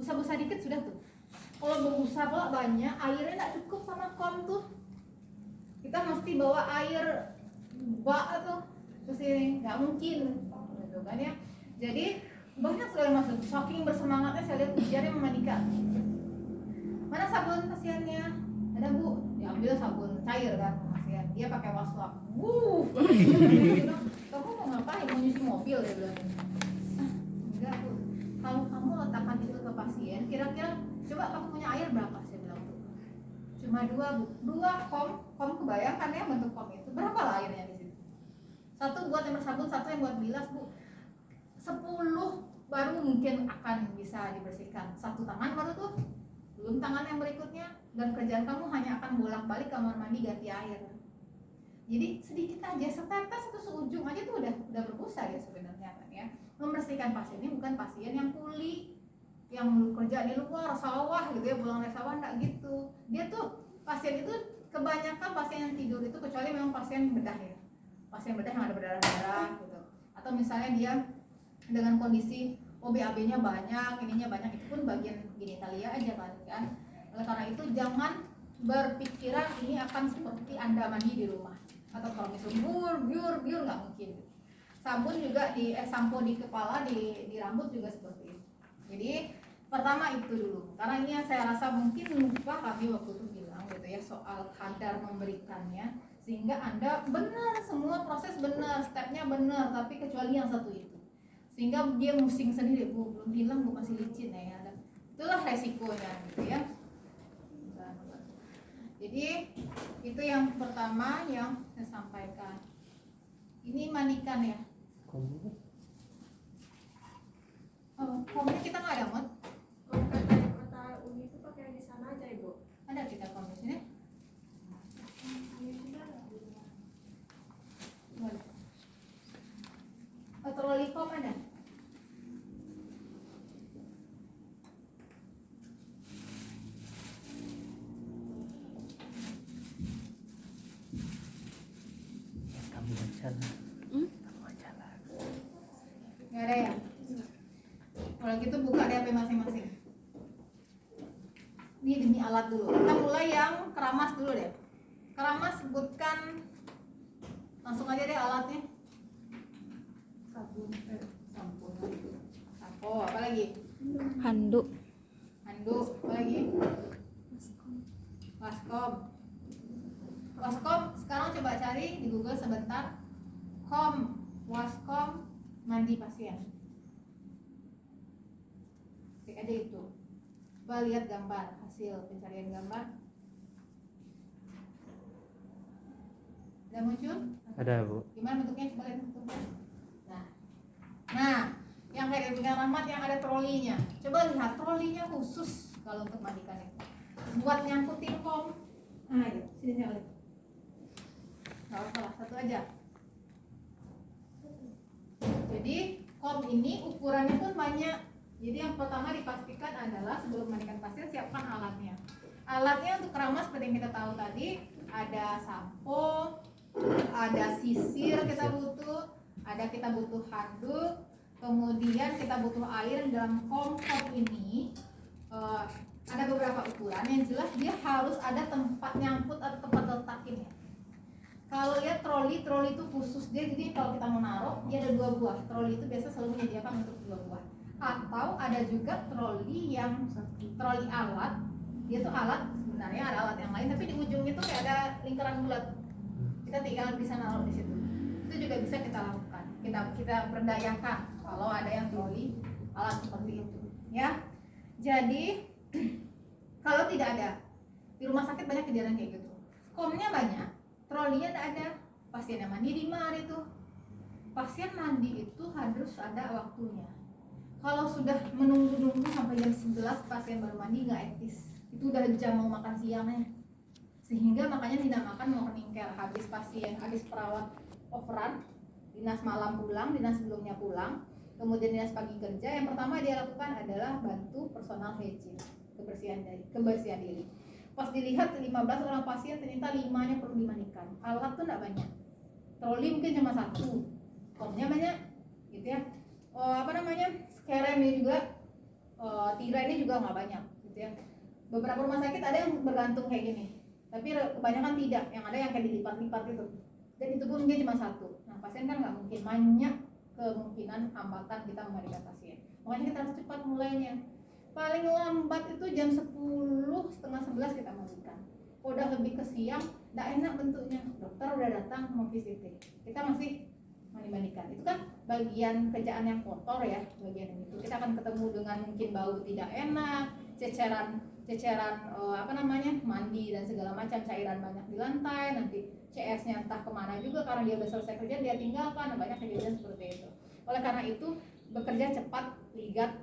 busa-busa dikit sudah tuh. Kalau berbusa pula banyak, airnya nggak cukup sama kom tuh. Kita mesti bawa air bak tuh ke sini, nggak mungkin gitu kan ya. Jadi banyak sekali masuk. Saking bersemangatnya saya lihat ujiannya memandikan. Mana sabun pasiennya? Ada bu, ya ambil sabun cair kan pasien. Dia pakai waswak. Kamu mau ngapain? Mau nyuci mobil ya bilang. Enggak bu. Kalau kamu letakkan itu ke pasien, kira-kira coba kamu punya air berapa? Saya bilang tuh. Cuma 2 bu. 2 kom kebayangkan ya bentuk kom itu. Berapa lah airnya di situ? 1 buat yang bersabun, 1 yang buat bilas bu. 10 baru mungkin akan bisa dibersihkan. 1 tangan baru tuh. Belum tangan yang berikutnya, dan kerjaan kamu hanya akan bolak-balik kamar mandi ganti air. Jadi sedikit aja, setetes itu seujung aja tuh udah berbusa ya sebenarnya kan ya. Membersihkan pasien ini bukan pasien yang kuli, yang kerja di luar sawah gitu ya, pulang dari sawah enggak gitu. Dia tuh pasien itu kebanyakan pasien yang tidur itu, kecuali memang pasien bedah ya. Pasien bedah yang ada berdarah-darah gitu. Atau misalnya dia dengan kondisi OBAB-nya banyak, ininya banyak, itu pun bagian genitalia aja kan. Oleh karena itu jangan berpikiran ini akan seperti Anda mandi di rumah. Atau kalau misalnya biur nggak mungkin. Sabun juga sampo di kepala, di rambut juga seperti itu. Jadi pertama itu dulu, karena ini yang saya rasa mungkin lupa kami waktu itu bilang gitu ya, soal kadar memberikannya, sehingga Anda benar, semua proses benar, stepnya benar, tapi kecuali yang satu itu, sehingga dia musing sendiri, bu belum bilang bu masih licin ya. Itulah resikonya gitu ya. Jadi itu yang pertama yang saya sampaikan. Ini mandikan ya. Komnya kita nggak ada mod. Kata Uni itu pakai di sana aja ibu. Ada kita kom di sini. Boleh. Troli kom ada. Nggak ada ya? Kalau gitu buka di HP masing-masing. Ini demi alat dulu. Kita mulai yang keramas dulu deh. Keramas sebutkan langsung aja deh alatnya. Sabun, sampo, apa lagi? Handuk, Apa lagi? Waskom. Sekarang coba cari di Google sebentar. Waskom mandi pasien. Cek aja itu. Coba lihat gambar, hasil pencarian gambar. Ada muncul? Ada bu. Gimana bentuknya? Coba lihat bentuknya. Nah, yang kayak di Rahmat yang ada trolinya. Coba lihat trolinya khusus kalau untuk mandikan itu. Buat nyangkutin kom. Nah, gitu. Sini saya lihat. Nggak usah, satu aja. Jadi kom ini ukurannya pun banyak. Jadi yang pertama dipastikan adalah sebelum mandikan pasien siapkan alatnya. Alatnya untuk keramas seperti yang kita tahu tadi, ada sampo, ada sisir kita butuh, kita butuh handuk, kemudian kita butuh air. Dalam kom ini ada beberapa ukuran. Yang jelas dia harus ada tempat nyangkut atau tempat letakinnya. Kalau lihat troli itu khusus dia, jadi kalau kita mau naruh dia ada 2 buah. Troli itu biasa selalu menyediakan untuk 2 buah. Atau ada juga troli alat. Dia tuh alat, sebenarnya ada alat yang lain, tapi di ujungnya tuh kayak ada lingkaran bulat. Kita tinggal bisa naruh di situ. Itu juga bisa kita lakukan. Kita berdayakan kalau ada yang troli alat seperti itu, ya. Jadi kalau tidak ada, di rumah sakit banyak kejadian kayak gitu. Komnya banyak, trolinya tidak ada. Pasien yang mandi di mana itu? Pasien mandi itu harus ada waktunya. Kalau sudah menunggu sampai jam 11 pasien baru mandi, nggak etis. Itu udah jam mau makan siangnya. Sehingga makanya dinamakan morning care. Habis perawat overrun, dinas malam pulang, dinas sebelumnya pulang, kemudian dinas pagi kerja. Yang pertama dia lakukan adalah bantu personal hygiene, kebersihan diri. Pas dilihat 15 orang pasien, ternyata 5-nya perlu dimandikan. Alat tuh nggak banyak. Troli mungkin cuma 1, komnya banyak, gitu ya. Skerennya juga tirai ini juga nggak banyak gitu ya. Beberapa rumah sakit ada yang bergantung kayak gini, tapi kebanyakan tidak, yang ada yang kayak dilipat-lipat itu, dan itu pun dia cuma satu. Nah pasien kan nggak mungkin, banyak kemungkinan hambatan kita memandikan pasien, makanya kita harus cepat mulainya. Paling lambat itu jam 10, setengah 11 kita mandikan. Kalau udah lebih ke siang, nggak enak bentuknya, dokter udah datang mau visiting, kita masih mandi-mandikan. Itu kan bagian kerjaan yang kotor ya, bagian itu kita akan ketemu dengan mungkin bau tidak enak, ceceran mandi dan segala macam, cairan banyak di lantai, nanti CS-nya entah kemana juga karena dia udah selesai kerja dia tinggalkan, banyak kejadian seperti itu. Oleh karena itu bekerja cepat, lihat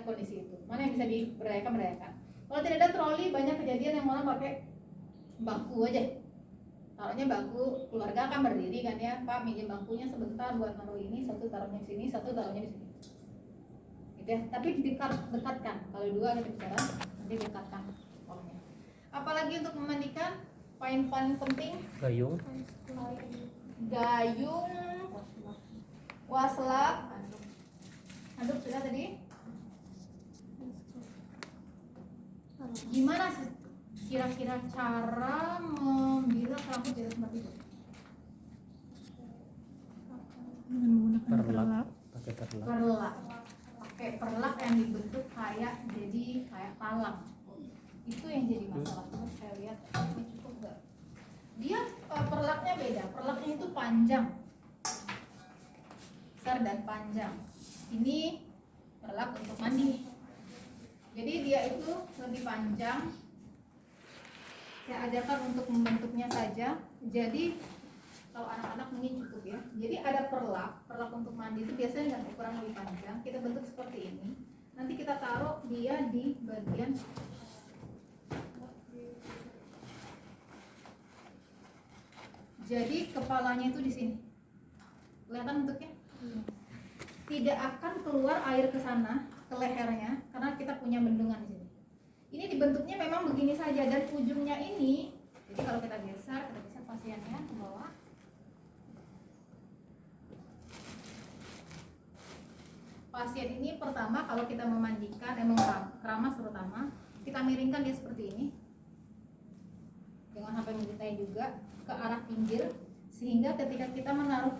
kondisi itu, mana yang bisa diberdayakan. Kalau tidak ada troli, banyak kejadian yang orang pakai bangku aja, taruhnya bangku keluarga kan berdiri kan ya, Pak minjem bangkunya sebentar buat naruh ini, satu taruhnya di sini, satu taruhnya di sini gitu ya. Tapi dekatkan, kalau dua ada bicara nanti dekatkan pokoknya. Apalagi untuk memandikan, poin paling penting Gayung, waslap, aduk sudah tadi. Gimana sih kira-kira cara membilas rambut jadi seperti itu? perlak, pakai perlak. Pakai perlak yang dibentuk kayak talang. Itu yang jadi masalah. Terus saya lihat ini cukup nggak? Dia perlaknya beda. Perlaknya itu panjang, besar dan panjang. Ini perlak untuk mandi. Jadi dia itu lebih panjang. Saya ajarkan untuk membentuknya saja. Jadi kalau anak-anak mungkin cukup ya. Jadi ada perlak untuk mandi itu biasanya dengan ukuran lebih panjang. Kita bentuk seperti ini. Nanti kita taruh dia di bagian jadi kepalanya itu di sini. Kelihatan bentuknya? Tidak akan keluar air ke sana, ke lehernya, karena kita punya bendungan di sini. Ini dibentuknya memang begini saja, dan ujungnya ini, jadi kalau kita geser pasiennya ke bawah. Pasien ini pertama kalau kita memandikan, keramas terutama, kita miringkan dia seperti ini, jangan sampai menjuntai juga ke arah pinggir, sehingga ketika kita menaruh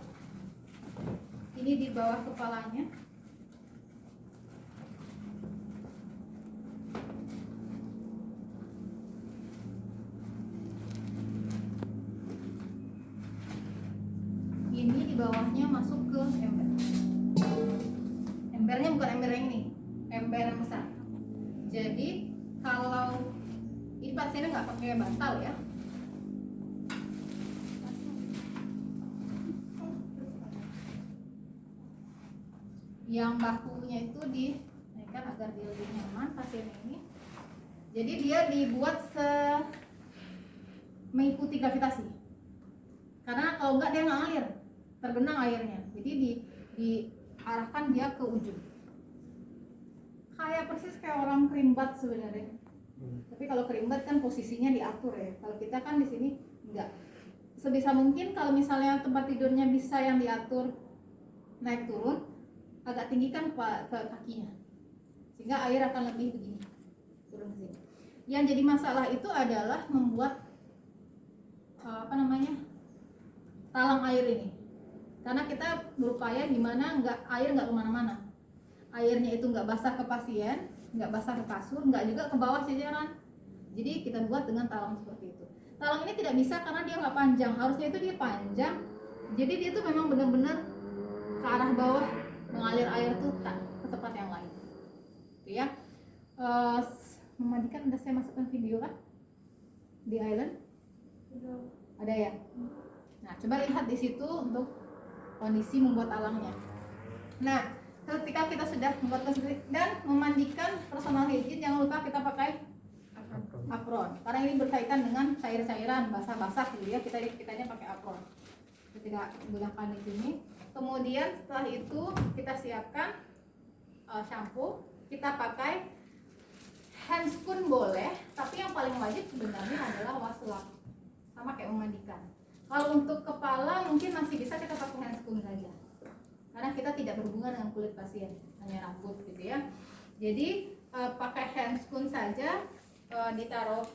ini di bawah kepalanya, ini di bawahnya masuk ke ember. Embernya bukan ember yang ini, ember yang besar. Jadi kalau ini pasiennya nggak pakai bantal ya, yang bahunya itu dinaikkan agar dia lebih nyaman pasien ini. Jadi dia dibuat mengikuti gravitasi, karena kalau enggak dia ngalir, tergenang airnya. Jadi diarahkan dia ke ujung, kayak persis kayak orang kerimbat sebenarnya. Tapi kalau kerimbat kan posisinya diatur ya, kalau kita kan di sini enggak. Sebisa mungkin kalau misalnya tempat tidurnya bisa yang diatur naik turun, agak tinggikan ke kakinya, sehingga air akan lebih begini turun ke sini. Yang jadi masalah itu adalah membuat talang air ini, karena kita berupaya gimana air nggak kemana-mana, airnya itu nggak basah ke pasien, nggak basah ke kasur, nggak juga ke bawah jajaran. Jadi kita buat dengan talang seperti itu. Talang ini tidak bisa karena dia nggak panjang, harusnya itu dia panjang, jadi dia tuh memang benar-benar ke arah bawah, mengalir air tuh ke tempat yang lain. Itu ya. Memandikan udah saya masukkan video kan di island? Ada ya. Nah, coba lihat di situ untuk kondisi membuat talangnya. Nah, ketika kita sudah membuat kondisi dan memandikan personal hygiene, jangan lupa kita pakai apron. Karena ini berkaitan dengan cair-cairan basah-basah gitu ya. Kitanya pakai apron. Ketika gunakan di sini. Kemudian setelah itu kita siapkan shampoo, kita pakai handscoon boleh, tapi yang paling wajib sebenarnya adalah waslap, sama kayak memandikan. Kalau untuk kepala mungkin masih bisa kita pakai handscoon saja, karena kita tidak berhubungan dengan kulit pasien, hanya rambut gitu ya. Jadi pakai handscoon saja, ditaruh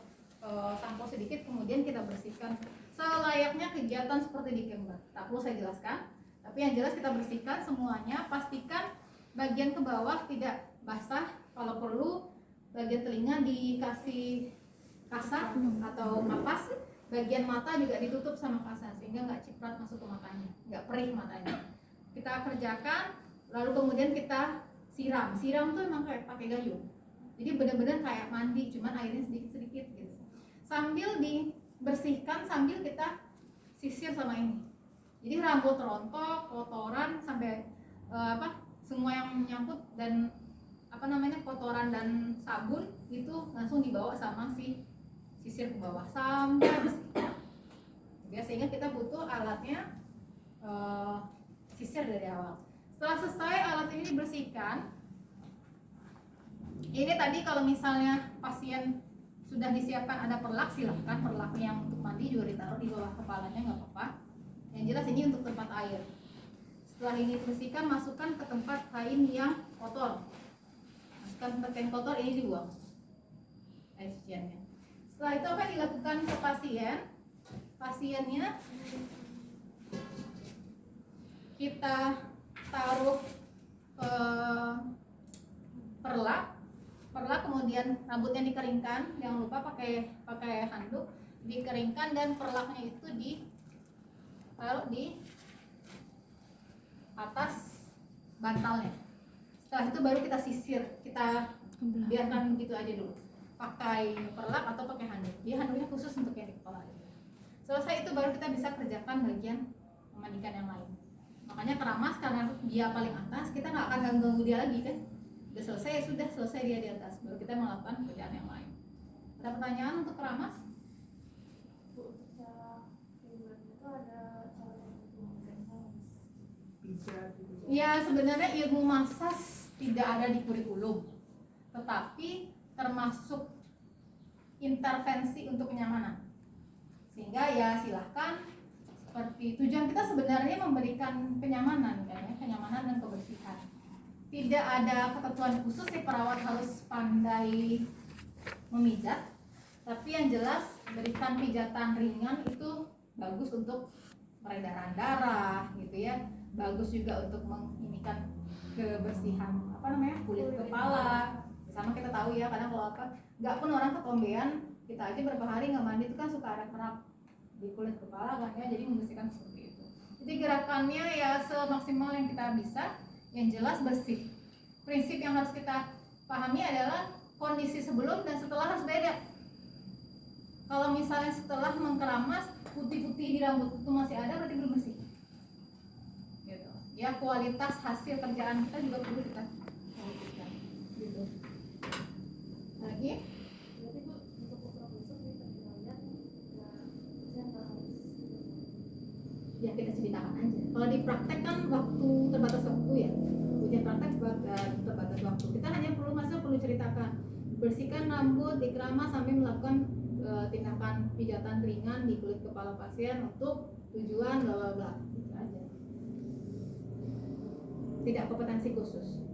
sampo sedikit, kemudian kita bersihkan selayaknya kegiatan seperti di camper. Tak perlu saya jelaskan, tapi yang jelas kita bersihkan semuanya. Pastikan bagian ke bawah tidak basah, kalau perlu bagian telinga dikasih kasak atau kapas, bagian mata juga ditutup sama kasak sehingga nggak ciprat masuk ke matanya, nggak perih matanya. Kita kerjakan, lalu kemudian kita siram tuh emang kayak pakai gayung, jadi benar-benar kayak mandi, cuman airnya sedikit-sedikit gitu, sambil dibersihkan sambil kita sisir sama ini. Jadi rambut rontok, kotoran sampai semua yang menyangkut dan kotoran dan sabun itu langsung dibawa sama si sisir ke bawah sampai bersih. Sehingga kita butuh alatnya, sisir dari awal. Setelah selesai alat ini dibersihkan, ini tadi kalau misalnya pasien sudah disiapkan ada perlak, silahkan perlak yang untuk mandi juga ditaruh di bawah kepalanya, nggak apa-apa. Yang jelas ini untuk tempat air. Setelah ini dibersihkan, masukkan ke tempat kain yang kotor. Masukkan tempat kain kotor, ini dibuang air cuciannya. Setelah itu apa yang dilakukan ke pasien? Pasiennya kita taruh perlak, kemudian rambutnya dikeringkan, jangan lupa pakai handuk, dikeringkan dan perlaknya itu ditaruh di atas bantalnya. Setelah itu baru kita sisir, kita biarkan begitu aja dulu, pakai perlak atau pakai handuk. Dia handuknya khusus untuk yang di kepala. Selesai itu baru kita bisa kerjakan bagian memandikan yang lain. Makanya keramas karena dia paling atas, kita nggak akan ganggu dia lagi kan. Udah selesai, sudah selesai dia di atas, baru kita melakukan kerjaan yang lain. Ada pertanyaan untuk keramas? Ya sebenarnya ilmu massage tidak ada di kurikulum, tetapi termasuk intervensi untuk kenyamanan. Sehingga ya silahkan, seperti tujuan kita sebenarnya memberikan kenyamanan kan ya, kenyamanan dan kebersihan. Tidak ada ketentuan khusus si perawat harus pandai memijat, tapi yang jelas berikan pijatan ringan itu bagus untuk peredaran darah gitu ya, bagus juga untuk menginikan kebersihan kulit kepala. Sama kita tahu ya, kadang kalau nggak pun orang ketombean, kita aja berapa hari nggak mandi itu kan suka ada kerak di kulit kepala kan ya, jadi membersihkan seperti itu. Jadi gerakannya ya semaksimal yang kita bisa, yang jelas bersih. Prinsip yang harus kita pahami adalah kondisi sebelum dan setelah harus beda. Kalau misalnya setelah mengkeramas putih-putih di rambut itu masih ada, berarti belum bersih gitu ya. Kualitas hasil kerjaan kita juga perlu kita perhatikan gitu. Lagi ya kita ceritakan aja. Kalau di praktek kan waktu terbatas waktu ya, ujian praktek terbatas waktu, kita hanya perlu ceritakan, bersihkan rambut, dikeramas sampai melakukan tindakan pijatan ringan di kulit kepala pasien untuk tujuan bla bla bla, gitu aja. Tidak kompetensi khusus.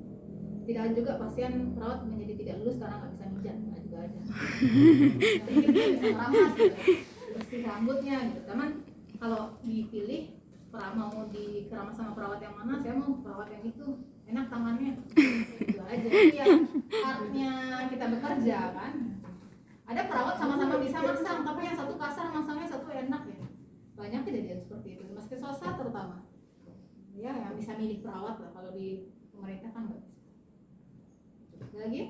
Tidak juga pasien perawat menjadi tidak lulus karena nggak bisa mijat, nggak juga ada. Tapi dia bisa meramas gitu, bersih rambutnya gitu. Cuman kalau dipilih mau dikeramas sama perawat yang mana, saya mau perawat yang itu, enak tangannya gitu aja. Ya artnya kita bekerja kan, ada perawat sama-sama bisa masang, tapi yang satu kasar masangnya, satu enak ya. Banyak kejadian seperti itu, meski swasta terutama ya, yang bisa milih perawat lah. Kalau di pemerintah kan nggak bisa. Lagi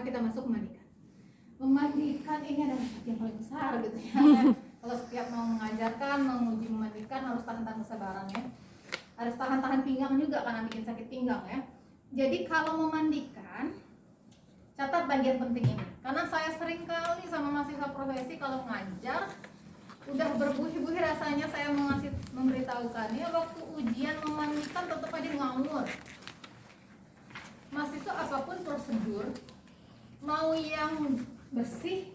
kita masuk memandikan ini adalah yang paling besar gitu ya. Kalau setiap mau mengajarkan, menguji memandikan harus tahan kesabaran ya, harus tahan pinggang juga karena bikin sakit pinggang ya. Jadi kalau memandikan, catat bagian penting ini, karena saya sering kali sama mahasiswa profesi kalau ngajar udah berbuih-buih rasanya saya memberitahukannya, waktu ujian memandikan tetap aja ngawur. Mahasiswa apapun prosedur, mau yang bersih,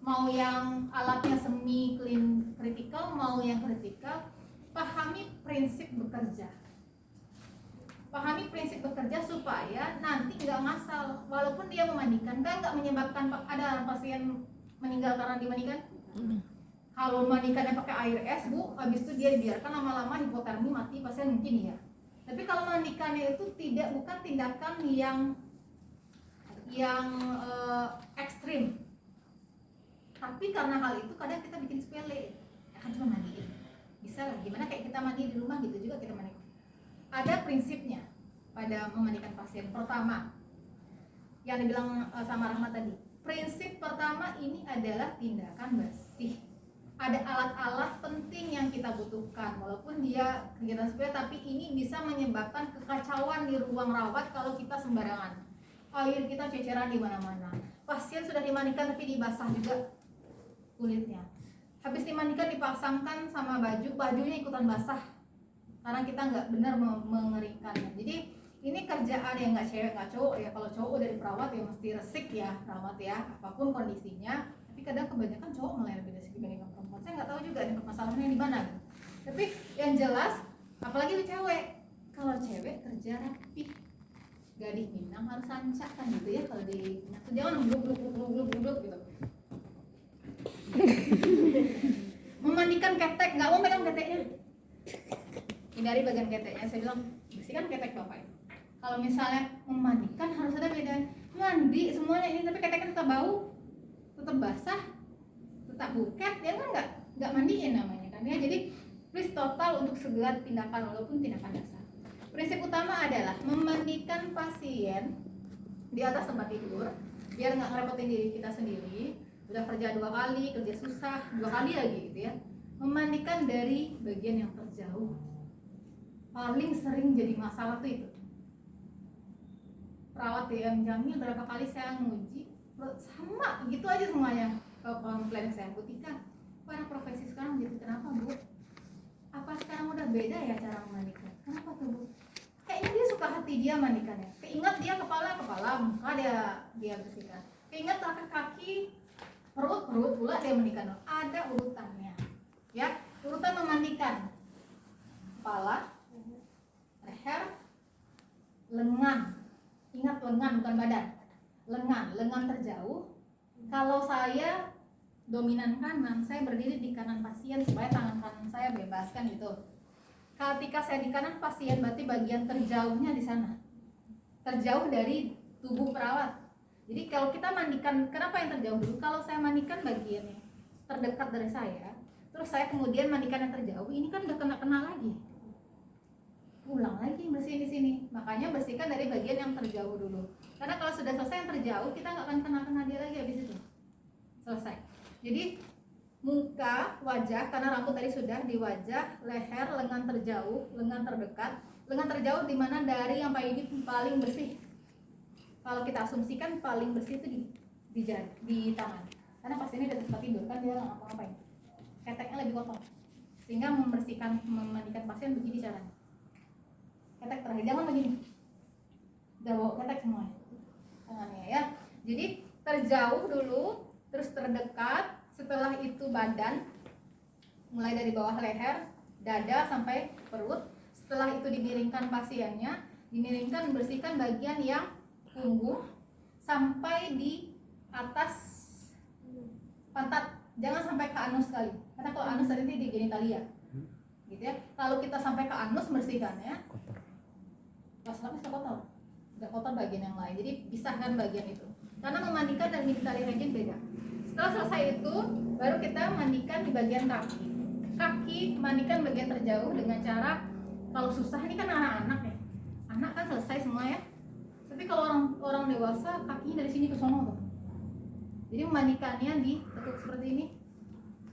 mau yang alatnya semi clean kritikal, mau yang kritikal, pahami prinsip bekerja. pahami prinsip bekerja supaya nanti nggak ngasal. Walaupun dia memandikan, kan nggak menyebabkan ada pasien meninggal karena dimandikan. Kalau mandikannya pakai air es, Bu, habis itu dia dibiarkan lama-lama hipotermi mati pasien mungkin ya. Tapi kalau mandikannya itu bukan tindakan yang ekstrim. Tapi karena hal itu kadang kita bikin sepele. Ya kan cuma mandiin. Bisa lah, gimana kayak kita mandi di rumah gitu juga kita mandi. Ada prinsipnya pada memandikan pasien. Pertama, yang dibilang sama Rahmat tadi, prinsip pertama ini adalah tindakan bersih. Ada alat-alat penting yang kita butuhkan, walaupun dia kegiatan sepele, tapi ini bisa menyebabkan kekacauan di ruang rawat kalau kita sembarangan. Air kita ceceran di mana-mana. Pasien sudah dimandikan tapi dibasah juga kulitnya. Habis dimandikan dipasangkan sama bajunya ikutan basah karena kita nggak benar mengeringkannya. Jadi ini kerjaan yang nggak cewek nggak cowok ya. Kalau cowok dari perawat ya mesti resik ya perawat ya, apapun kondisinya. Tapi kadang kebanyakan cowok malah yang lebih resik dibandingkan perempuan. Saya nggak tahu juga nih masalahnya di mana. Tapi yang jelas, apalagi cewek, kalau cewek kerja rapi, gadis Minang harus sancak kan gitu ya. Kalau di jangan bluk gitu. Memandikan ketek, nggak mau pegang keteknya. Hindari bagian keteknya. Saya bilang bersihkan ketek bapak. Kalau misalnya memandikan harus ada beda. Mandi semuanya ini tapi keteknya tetap bau, tetap basah, tetap buket, ya kan nggak mandiin namanya kan ya. Jadi please total untuk segala tindakan walaupun tindakan dasar. Prinsip utama adalah memandikan pasien di atas tempat tidur biar nggak ngerepotin diri kita sendiri. Udah kerja 2 kali, kerja susah 2 kali lagi gitu ya. Memandikan dari bagian yang terjauh. Paling sering jadi masalah tuh itu. Perawat yang Jamil berapa kali saya nguji sama gitu aja semuanya. Kalau komplain saya, Bu Tika, para profesi sekarang gitu, kenapa Bu? Apa sekarang udah beda ya cara memandikan? Kenapa tuh Bu? Kayaknya dia suka hati dia mandikannya. Keingat dia kepala, muka dia bersihkan. Keingat kaki, perut pula dia mandikan. Ada urutannya. Ya, urutan memandikan. Kepala, leher, lengan. Ingat lengan bukan badan. Lengan terjauh. Kalau saya dominan kanan, saya berdiri di kanan pasien supaya tangan kanan saya bebaskan gitu. Ketika saya di kanan pasien berarti bagian terjauhnya di sana. Terjauh dari tubuh perawat. Jadi kalau kita mandikan, kenapa yang terjauh dulu? Kalau saya mandikan bagian yang terdekat dari saya, terus saya kemudian mandikan yang terjauh, ini kan udah kena lagi. Ulang lagi bersihin di sini. Makanya bersihkan dari bagian yang terjauh dulu. Karena kalau sudah selesai yang terjauh, kita nggak akan kena dia lagi habis itu. Selesai. Jadi muka, wajah, karena rambut tadi sudah di wajah, leher, lengan terjauh, lengan terdekat. Lengan terjauh di mana dari yang paling bersih. Kalau kita asumsikan paling bersih itu di tangan. Karena pasiennya di tempat tidur kan dia nggak ngapa-ngapain. Keteknya lebih kotor. Sehingga memandikan pasien begini caranya. Ketek terakhir, jangan begini. Udah bawa ketek semuanya. Tangannya ya. Jadi terjauh dulu, terus terdekat, setelah itu badan, mulai dari bawah leher, dada sampai perut. Setelah itu dimiringkan pasiennya, bersihkan bagian yang punggung sampai di atas pantat, jangan sampai ke anus sekali. Karena kalau anus tadi di genitalia, gitu ya. Kalau kita sampai ke anus bersihkannya, pas habis kotor, udah kotor bagian yang lain. Jadi pisahkan bagian itu. Karena memandikan dan genitalia region beda. Setelah selesai itu, baru kita mandikan di bagian kaki. Kaki mandikan bagian terjauh dengan cara, kalau susah ini kan anak-anak ya. Anak kan selesai semua ya. Tapi kalau orang dewasa kakinya dari sini ke sono tuh. Jadi memandikannya ditekuk seperti ini.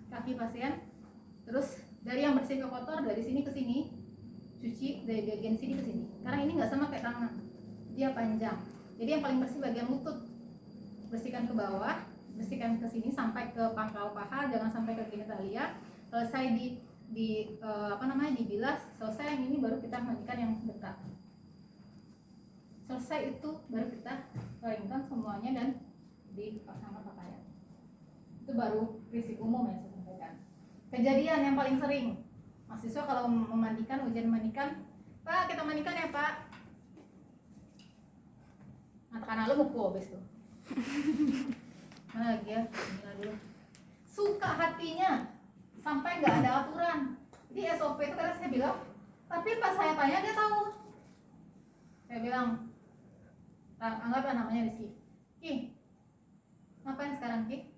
Kaki pasien. Terus dari yang bersih ke kotor dari sini ke sini. Cuci dari bagian sini ke sini. Karena ini nggak sama kayak tangan. Dia panjang. Jadi yang paling bersih bagian lutut. Bersihkan ke bawah, bersihkan ke sini sampai ke pangkal paha, jangan sampai ke genitalia. Selesai dibilas, selesai yang ini baru kita mandikan yang dekat. Selesai itu baru kita keringkan semuanya dan dipasangkan pakaian. Itu baru prinsip umum yang saya sampaikan. Kejadian yang paling sering mahasiswa kalau memandikan, ujian memandikan, Pak kita mandikan ya Pak. Karena lu mau habis tuh. Mana lagi ya? Ini dulu. Suka hatinya sampai nggak ada aturan. Jadi SOP itu karena saya bilang, tapi pas saya tanya dia tahu. Saya bilang, anggaplah namanya Rizky. Ki, ngapain sekarang Ki?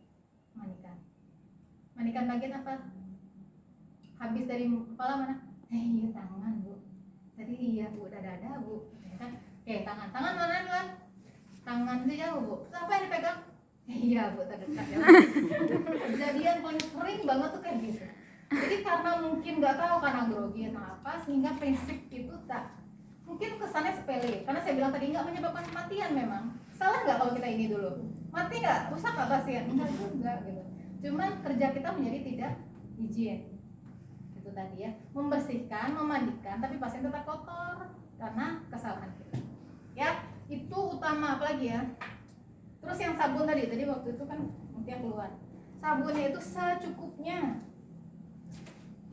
Mandikan. Mandikan bagian apa? Habis dari kepala mana? Iya tangan bu. Tadi iya bu, dada bu. Ya kan? Tangan mana kan? Tangan itu jauh bu. Terus apa yang dipegang? Iya bu, terdekat ya. Kejadian paling sering banget tuh kayak gitu. Jadi karena mungkin nggak tahu karena grogi atau apa, sehingga prinsip itu tak mungkin kesannya sepele. Karena saya bilang tadi nggak menyebabkan kematian memang. Salah nggak kalau kita ini dulu? Mati nggak? Rusak nggak pasien? Enggak juga gitu. Cuman kerja kita menjadi tidak higien. Itu tadi ya, membersihkan, memandikan, tapi pasien tetap kotor karena kesalahan kita. Ya, itu utama. Apalagi ya? Terus yang sabun tadi waktu itu kan nanti yang keluar. Sabunnya itu secukupnya.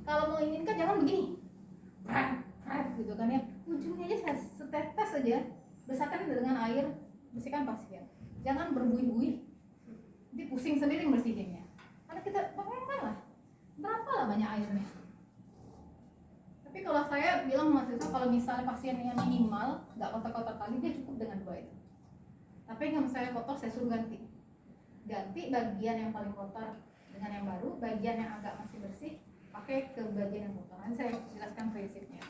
Kalau mau ingin kan jangan begini, gitu kan ya. Ujungnya aja setetes saja. Besarkan dengan air, bersihkan pasien. Jangan berbuih-buih. Nanti pusing sendiri bersihinnya. Karena kita bayangkan lah, berapa lah banyak airnya. Tapi kalau saya bilang mahasiswa, kalau misalnya pasiennya minimal nggak kotor-kotor kali, dia cukup dengan 2 itu. Tapi kalau misalnya kotor, saya suruh ganti bagian yang paling kotor dengan yang baru, bagian yang agak masih bersih pakai ke bagian yang kotor. Nanti saya jelaskan prinsipnya.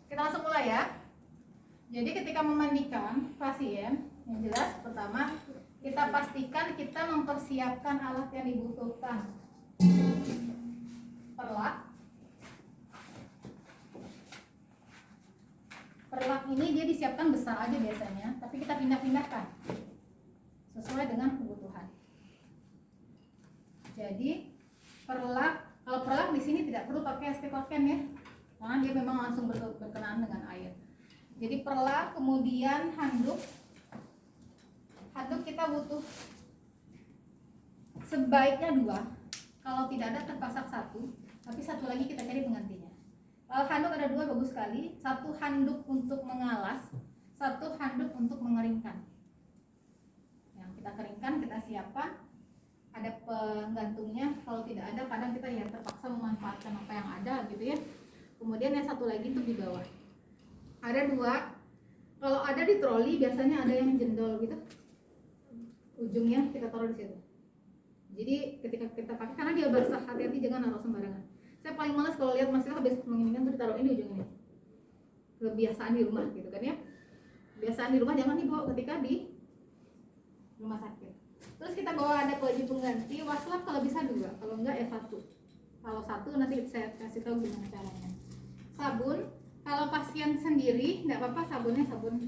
Kita langsung mulai ya. Jadi ketika memandikan pasien, yang jelas pertama kita pastikan kita mempersiapkan alat yang dibutuhkan. Perlak ini dia disiapkan besar aja biasanya, tapi kita pindah-pindahkan sesuai dengan kebutuhan. Jadi kalau perlak di sini tidak perlu pakai astirofen ya, karena dia memang langsung berkenaan dengan air. Jadi perlak, kemudian handuk kita butuh sebaiknya 2. Kalau tidak ada terpasang 1, tapi 1 lagi kita cari penggantinya. Kalau handuk ada 2 bagus sekali, 1 handuk untuk mengalas, 1 handuk untuk mengeringkan. Yang kita keringkan kita siapkan, ada penggantungnya. Kalau tidak ada kadang kita ya terpaksa memanfaatkan apa yang ada gitu ya. Kemudian yang 1 lagi untuk di bawah. Ada 2. Kalau ada di troli biasanya ada yang jendol gitu. Ujungnya kita taruh di situ. Jadi ketika kita pakai, karena dia basah, hati-hati jangan naruh sembarangan. Saya paling malas kalau lihat mahasiswa habis menginginkan terus taruh ini ujung ini. Kebiasaan di rumah gitu kan ya. Kebiasaan di rumah jangan dibawa ketika di rumah sakit. Terus kita bawa ada baju pengganti, waslap kalau bisa 2, kalau enggak ya 1. Kalau 1 nanti saya kasih tahu gimana caranya. Sabun, kalau pasien sendiri enggak apa-apa sabunnya sabun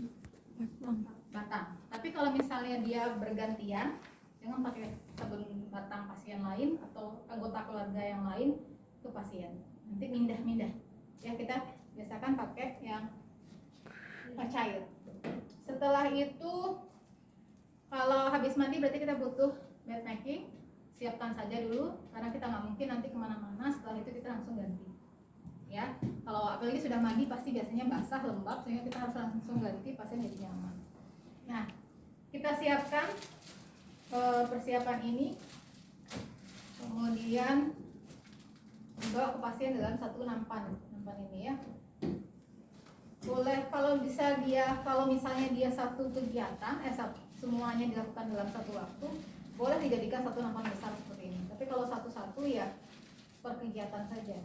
batang. Tapi kalau misalnya dia bergantian, jangan pakai sabun batang pasien lain atau anggota keluarga yang lain ke pasien. Nanti mindah-mindah. Ya kita biasakan pakai yang cair. Setelah itu kalau habis mandi berarti kita butuh bed making. Siapkan saja dulu karena kita nggak mungkin nanti kemana-mana. Setelah itu kita langsung ganti. Ya, kalau apalagi sudah mandi pasti biasanya basah lembab sehingga kita harus langsung ganti, pasien jadi nyaman. Nah, kita siapkan persiapan ini, kemudian dibawa ke pasien dalam 1 nampan ini ya. Boleh kalau bisa kalau misalnya dia satu kegiatan, semuanya dilakukan dalam 1 waktu, boleh dijadikan 1 nampan besar seperti ini. Tapi kalau satu-satu ya per kegiatan saja.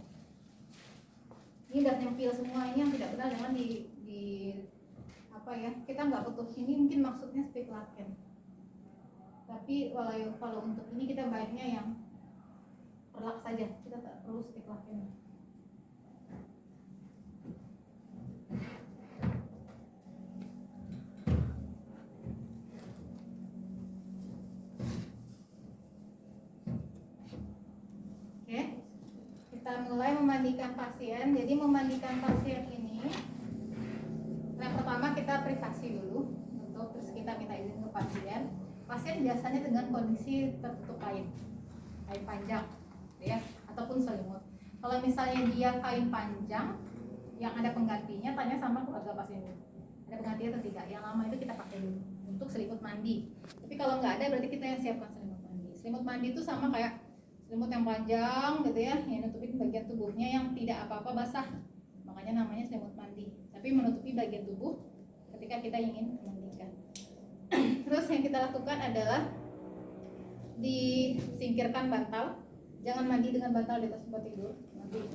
Ini udah nyempil semua, ini yang tidak benar jangan di apa ya, kita nggak butuh ini, mungkin maksudnya stick laken. Tapi kalau untuk ini kita baiknya yang perlak saja, kita tak perlu stick laken. Kita mulai memandikan pasien. Jadi memandikan pasien ini, yang pertama kita privasi dulu, terus kita minta izin ke pasien. Pasien biasanya dengan kondisi tertutup kain panjang, ya, ataupun selimut. Kalau misalnya dia kain panjang, yang ada penggantinya, tanya sama keluarga pasien dulu. Ada penggantinya atau tidak? Yang lama itu kita pakai dulu. untuk selimut mandi. Tapi kalau nggak ada berarti kita yang siapkan selimut mandi. Selimut mandi itu sama kayak selimut yang panjang gitu ya, yang nutupin bagian tubuhnya yang tidak apa-apa basah. Makanya namanya selimut mandi. Tapi menutupi bagian tubuh ketika kita ingin memandikan. Terus yang kita lakukan adalah disingkirkan bantal. Jangan mandi dengan bantal di atas tempat tidur, nanti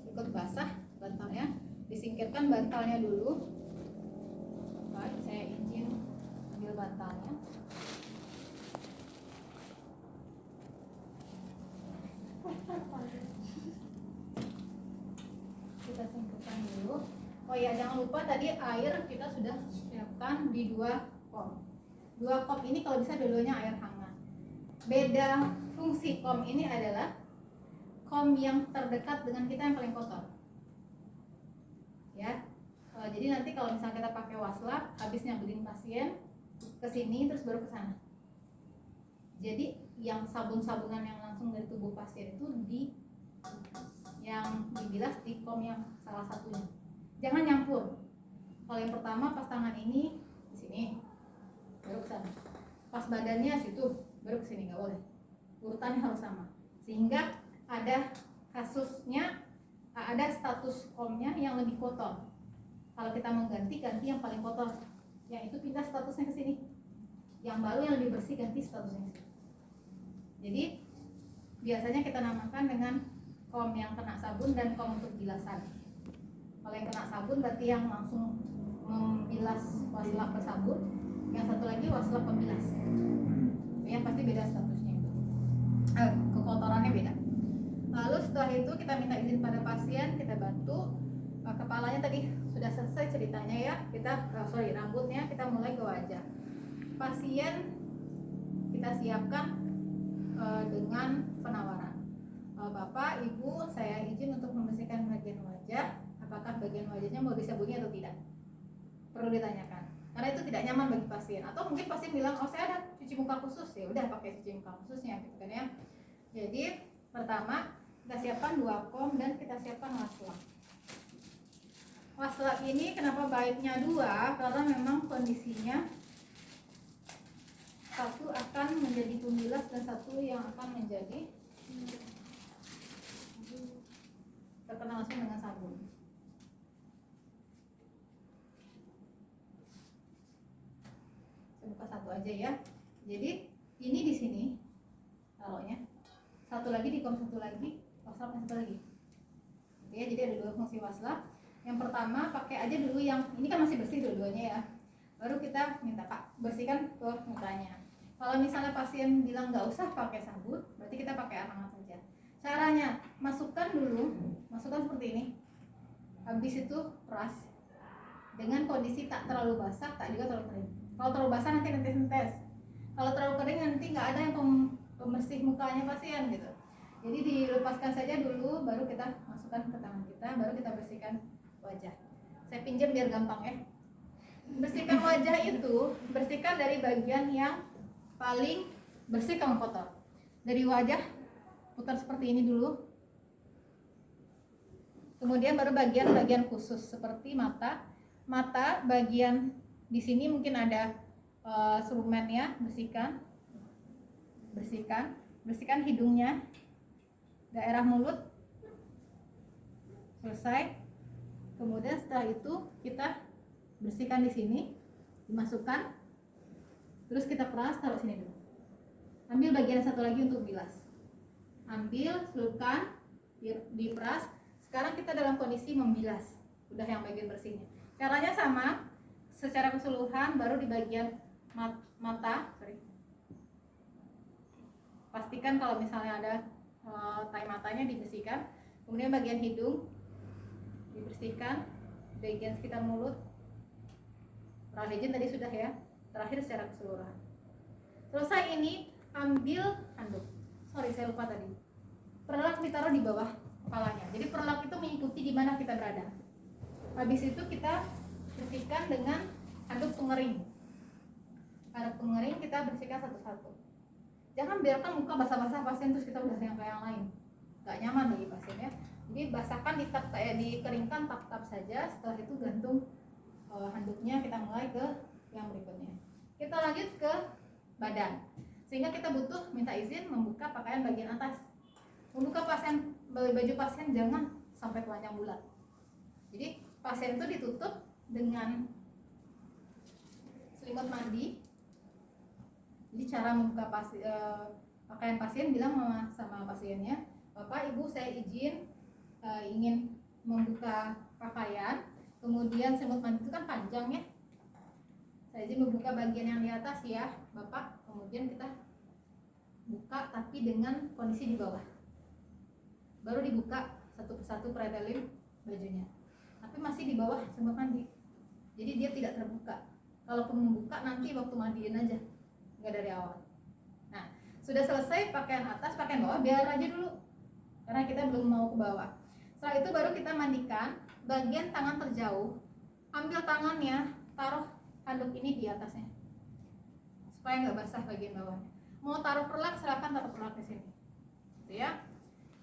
ikut basah bantalnya. Disingkirkan bantalnya dulu. Baik, saya izin ambil bantalnya. Kita singkirkan dulu. Oh ya, jangan lupa tadi air kita sudah siapkan di 2 kom. 2 kom ini kalau bisa dulunya air hangat. Beda fungsi kom ini adalah kom yang terdekat dengan kita yang paling kotor. Ya. Jadi nanti kalau misalnya kita pakai waslap, habis nyambelin pasien ke sini terus baru ke sana. Jadi yang sabun-sabunan yang langsung dari tubuh pasien itu yang dibilas di kom yang salah satunya. Jangan nyampur. Kalau yang pertama pas tangan ini di sini, baru ke sana. Pas badannya situ, baru ke sini, nggak boleh. Urutannya harus sama. Sehingga ada kasusnya, ada status komnya yang lebih kotor. Kalau kita mau ganti yang paling kotor. Yang itu pindah statusnya ke sini. Yang baru yang lebih bersih ganti statusnya ke sini. Jadi biasanya kita namakan dengan kom yang kena sabun dan kom untuk bilasan. Kalau yang kena sabun berarti yang langsung membilas waslap ke sabun. Yang satu lagi waslap pembilas. Yang pasti beda statusnya itu. Kekotorannya beda. Lalu setelah itu kita minta izin pada pasien, kita bantu. Kepalanya tadi sudah selesai ceritanya ya. Rambutnya kita mulai ke wajah. Pasien kita siapkan dengan penawaran. Bapak, Ibu, saya izin untuk membersihkan bagian wajah. Apakah bagian wajahnya mau disabuni atau tidak? Perlu ditanyakan. Karena itu tidak nyaman bagi pasien. Atau mungkin pasien bilang, oh saya ada cuci muka khusus, ya udah pakai cuci muka khususnya, gitu kan ya. Jadi pertama kita siapkan 2 kom dan kita siapkan waslap. Waslap ini kenapa baiknya 2? Karena memang kondisinya satu akan menjadi pembilas dan satu yang akan menjadi terkena langsung dengan sabun. Saya buka satu aja ya. Jadi ini di sini taruhnya. Satu lagi di kom, satu lagi waslap, satu lagi. Ya, jadi ada 2 fungsi waslap. Yang pertama pakai aja dulu yang ini kan masih bersih dua-duanya ya. Baru kita minta Pak bersihkan ke mukanya. Kalau misalnya pasien bilang nggak usah pakai sabun, berarti kita pakai air hangat saja. Caranya masukkan seperti ini. Habis itu peras dengan kondisi tak terlalu basah, tak juga terlalu kering. Kalau terlalu basah nanti netes-netes. Kalau terlalu kering nanti nggak ada yang pembersih mukanya pasien gitu. Jadi dilepaskan saja dulu, baru kita masukkan ke tangan kita, baru kita bersihkan wajah. Saya pinjam biar gampang ya. Bersihkan wajah itu, bersihkan dari bagian yang paling bersih kalau kotor. Dari wajah putar seperti ini dulu. Kemudian baru bagian-bagian khusus seperti mata. Mata bagian di sini mungkin ada serumennya, bersihkan hidungnya, daerah mulut. Selesai. Kemudian setelah itu kita bersihkan di sini, dimasukkan, terus kita peras, taruh sini dulu. Ambil bagian satu lagi untuk bilas. Ambil, celupkan, diperas. Sekarang kita dalam kondisi membilas, udah yang bagian bersihnya. Caranya sama, secara keseluruhan, baru di bagian mata. Pastikan kalau misalnya ada tai matanya dibersihkan. Kemudian bagian hidung dibersihkan, bagian sekitar mulut. Radigen tadi sudah ya. Terakhir secara keseluruhan. Selesai ini, ambil handuk. Sorry, saya lupa tadi. Perlak ditaruh di bawah kepalanya. Jadi perlak itu mengikuti di mana kita berada. Habis itu kita bersihkan dengan handuk pengering. Handuk pengering kita bersihkan satu-satu. Jangan biarkan muka basah-basah pasien terus kita udah yang kayak yang lain. Gak nyaman bagi pasien ya. Jadi basahkan, dikeringkan tap-tap saja. Setelah itu gantung handuknya, kita mulai ke yang berikutnya. Kita lanjut ke badan, sehingga kita butuh minta izin membuka pakaian bagian atas. Membuka baju pasien jangan sampai telanjang bulat. Jadi pasien itu ditutup dengan selimut mandi. Jadi cara membuka pakaian pasien, bilang sama pasiennya, Bapak Ibu saya izin ingin membuka pakaian, kemudian selimut mandi itu kan panjang ya, saya izin membuka bagian yang di atas ya Bapak. Kemudian kita buka tapi dengan kondisi di bawah, baru dibuka satu persatu pretelin bajunya, tapi masih di bawah selimut mandi, jadi dia tidak terbuka. Kalaupun membuka nanti waktu mandiin aja, nggak dari awal. Nah, sudah selesai pakaian atas, pakaian bawah biar aja dulu, karena kita belum mau ke bawah. Setelah itu baru kita mandikan bagian tangan terjauh. Ambil tangannya, taruh handuk ini di atasnya, supaya nggak basah bagian bawahnya. Mau taruh perlak, silakan taruh perlak di sini, gitu ya.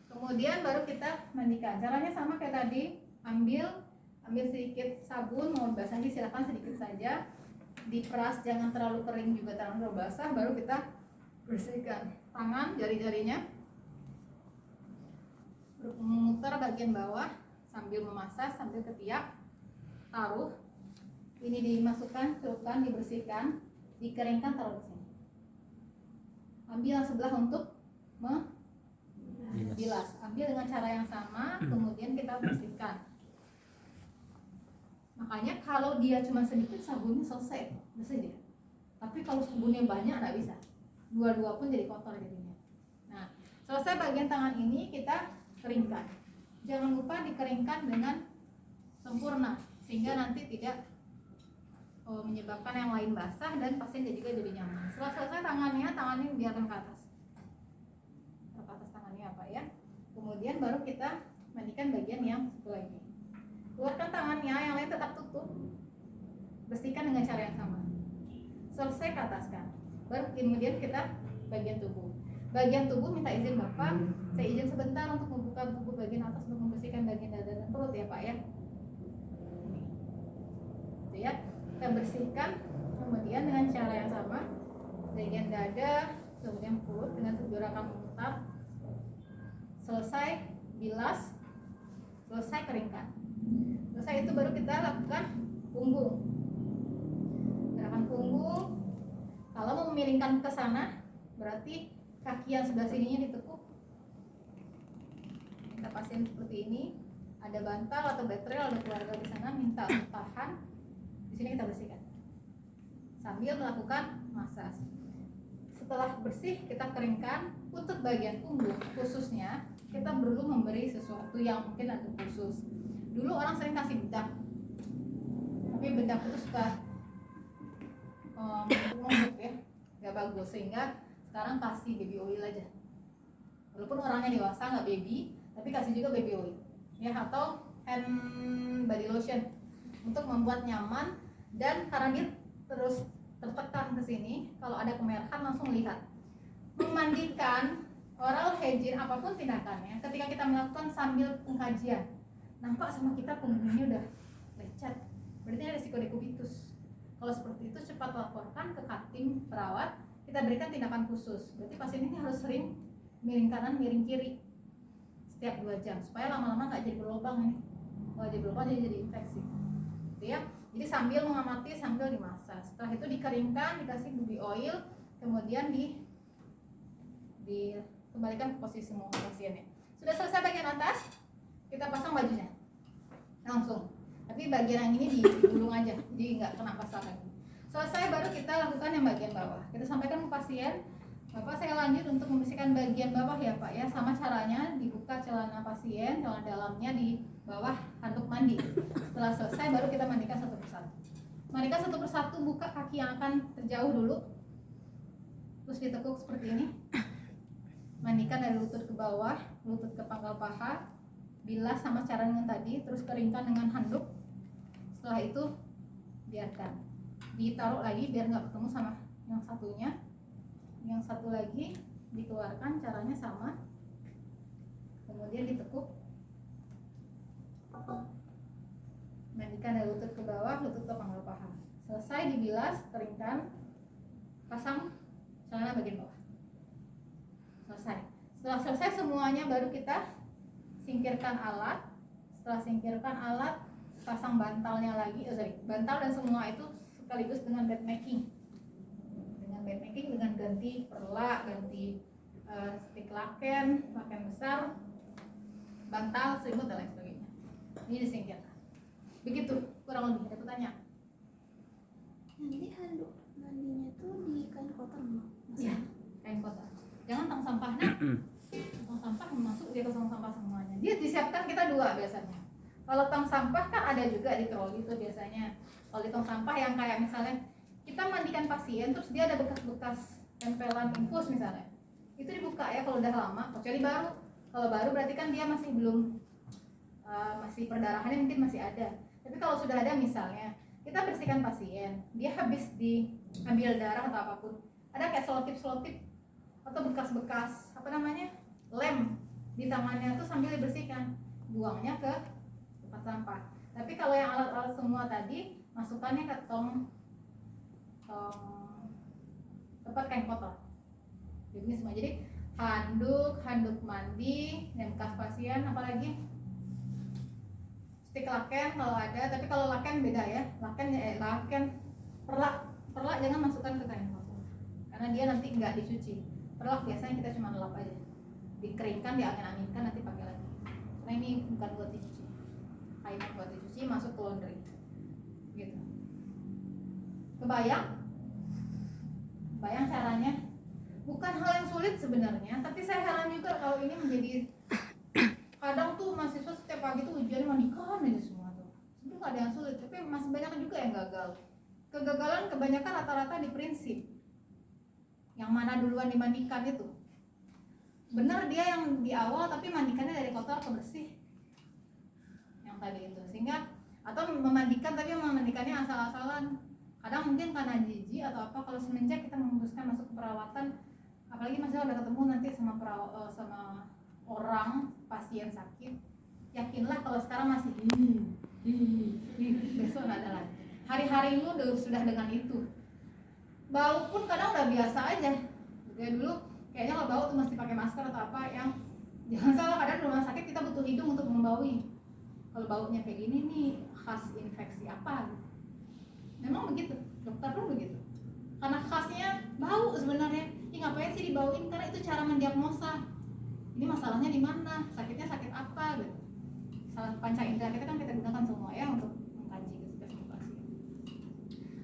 Kemudian baru kita mandikan. Caranya sama kayak tadi, ambil sedikit sabun, mau basahi silakan sedikit saja. Diperas, jangan terlalu kering juga terlalu basah. Baru kita bersihkan tangan, jari-jarinya, memutar bagian bawah sambil memasas, sambil ketiak. Taruh ini, dimasukkan, celupkan, dibersihkan, dikeringkan, taruh di sini. Ambil yang sebelah untuk bilas. Ambil dengan cara yang sama, kemudian kita bersihkan. Makanya kalau dia cuma sedikit, sabunnya selesai, bersih dia. Tapi kalau sabunnya banyak nggak bisa, dua-dua pun jadi kotor jadinya. Nah, selesai bagian tangan ini kita keringkan. Jangan lupa dikeringkan dengan sempurna, sehingga nanti tidak menyebabkan yang lain basah dan pasien juga jadi nyaman. Setelah selesai tangan ini biarkan ke atas tangannya apa ya. Kemudian baru kita mandikan bagian yang satu lagi. Keluarkan tangannya, yang lain tetap tutup. Bersihkan dengan cara yang sama. Selesai, ke ataskan. Baru kemudian kita bagian tubuh. Bagian tubuh minta izin Bapak, saya izin sebentar untuk membuka tubuh bagian atas untuk membersihkan bagian dada dan perut ya Pak ya. Ini. Gitu ya. Kita bersihkan, kemudian dengan cara yang sama, bagian dada, kemudian perut dengan gerakan memutar. Selesai, bilas, selesai, keringkan. Selesai itu baru kita lakukan punggung. Gerakan punggung. Kalau mau memiringkan ke sana, berarti kaki yang sebelah sininya ditekuk. Kita pasien seperti ini, ada bantal atau baterai, ada keluarga di sana, minta untuk tahan. Di sini kita bersihkan sambil melakukan masas. Setelah bersih, kita keringkan. Untuk bagian punggung khususnya, kita perlu memberi sesuatu yang mungkin ada khusus. Dulu orang sering kasih bedak, tapi bedak itu suka ngomong ya, nggak bagus, sehingga sekarang kasih baby oil aja. Walaupun orangnya dewasa nggak baby, tapi kasih juga baby oil ya, atau hand body lotion untuk membuat nyaman. Dan karena dia terus tertekan ke sini, kalau ada kemerahan langsung lihat. Memandikan oral hygiene apapun tindakannya, ketika kita melakukan sambil pengkajian, nampak sama kita punggungnya udah lecet, berarti ada risiko dekubitus. Kalau seperti itu cepat laporkan ke Katim perawat, kita berikan tindakan khusus. Berarti pasien ini harus sering miring kanan, miring kiri setiap 2 jam supaya lama-lama nggak jadi berlubang ini. Kalau jadi berlubang jadi infeksi, gitu ya. Jadi sambil mengamati, sambil dimasas. Setelah itu dikeringkan, dikasih baby oil, kemudian dikembalikan ke posisi semua pasiennya. Sudah selesai bagian atas, kita pasang bajunya langsung. Tapi bagian yang ini digulung aja, jadi nggak kena pasal lagi. Selesai baru kita lakukan yang bagian bawah. Kita sampaikan ke pasien, Bapak saya lanjut untuk membersihkan bagian bawah ya Pak ya. Sama caranya, dibuka celana pasien, celana dalamnya di bawah handuk mandi. Setelah selesai baru kita mandikan satu persatu. Mandikan satu persatu, buka kaki yang akan terjauh dulu, terus ditekuk seperti ini. Mandikan dari lutut ke bawah, lutut ke pangkal paha, bilas sama cara dengan tadi, terus keringkan dengan handuk. Setelah itu biarkan, ditaruh lagi biar nggak ketemu sama yang satunya. Yang satu lagi dikeluarkan, caranya sama, kemudian ditekuk. Mandikan dari lutut ke bawah, lutut ke pangkal paha. Selesai dibilas, keringkan, pasang celana bagian bawah. Selesai. Setelah selesai semuanya baru kita singkirkan alat. Setelah singkirkan alat, pasang bantalnya lagi. Bantal dan semua itu sekaligus dengan bed making. Dengan ganti perlak, ganti stick laken besar, bantal, selimut dan lain sebagainya. Ini disingkirkan. Begitu kurang lebih. Ada pertanyaan? Nanti handuk mandinya tuh di kain kotor mbak? Iya, kain kotor. Jangan tong sampahnya. Tong sampah masuk dia ke tong sampah semuanya. Dia disiapkan kita dua biasanya. Kalau tong sampah kan ada juga di troli itu biasanya. Kalau di tong sampah yang kayak misalnya kita mandikan pasien terus dia ada bekas-bekas tempelan infus misalnya. Itu dibuka ya kalau udah lama, kecuali baru. Kalau baru berarti kan dia masih belum masih perdarahannya mungkin masih ada. Tapi kalau sudah ada misalnya kita bersihkan pasien, dia habis diambil darah atau apapun, ada kayak selotip atau bekas-bekas lem di tangannya tuh sambil dibersihkan, buangnya ke tempat sampah. Tapi kalau yang alat-alat semua tadi masukannya ke tong tempat kain kotor. Jadi semua. Jadi handuk mandi, dan bekas pasien, apalagi stik laken kalau ada. Tapi kalau laken beda ya. Laken perlak jangan masukkan ke kain kotor karena dia nanti nggak dicuci. Perlak biasanya kita cuma lap aja, dikeringkan, diangin-anginkan, nanti pakai lagi. Karena ini bukan buat dicuci, kain buat dicuci masuk ke laundry gitu. Kebayang caranya? Bukan hal yang sulit sebenarnya, tapi saya heran juga kalau ini menjadi kadang tuh mahasiswa setiap pagi tuh ujian mandikan aja semua tuh. Itu nggak ada yang sulit, tapi masih banyak juga yang gagal. Kegagalan kebanyakan rata-rata di prinsip. Yang mana duluan dimandikan itu. Benar dia yang di awal tapi mandikannya dari kotor ke bersih. Yang tadi itu. Sehingga atau memandikan tapi memandikannya asal-asalan. Kadang mungkin karena jijik atau apa, kalau semenjak kita memutuskan masuk ke perawatan, apalagi masih udah ketemu nanti sama orang pasien sakit, yakinlah kalau sekarang masih besok nggak ada lagi. Hari-hari lu sudah dengan itu. Bau pun kadang udah biasa aja. Kayak dulu kayaknya kalau bau tuh mesti pakai masker atau apa, yang jangan salah, kadang di rumah sakit kita butuh hidung untuk membaui. Kalau baunya kayak gini nih khas infeksi apa gitu. Memang begitu, dokter pun begitu. Karena khasnya bau sebenarnya. Ngapain sih dibauin? Karena itu cara mendiagnosa. Ini masalahnya di mana? Sakitnya sakit apa gitu. Salah panca indera kita kan kita gunakan semua ya untuk mengkaji spesifikasi.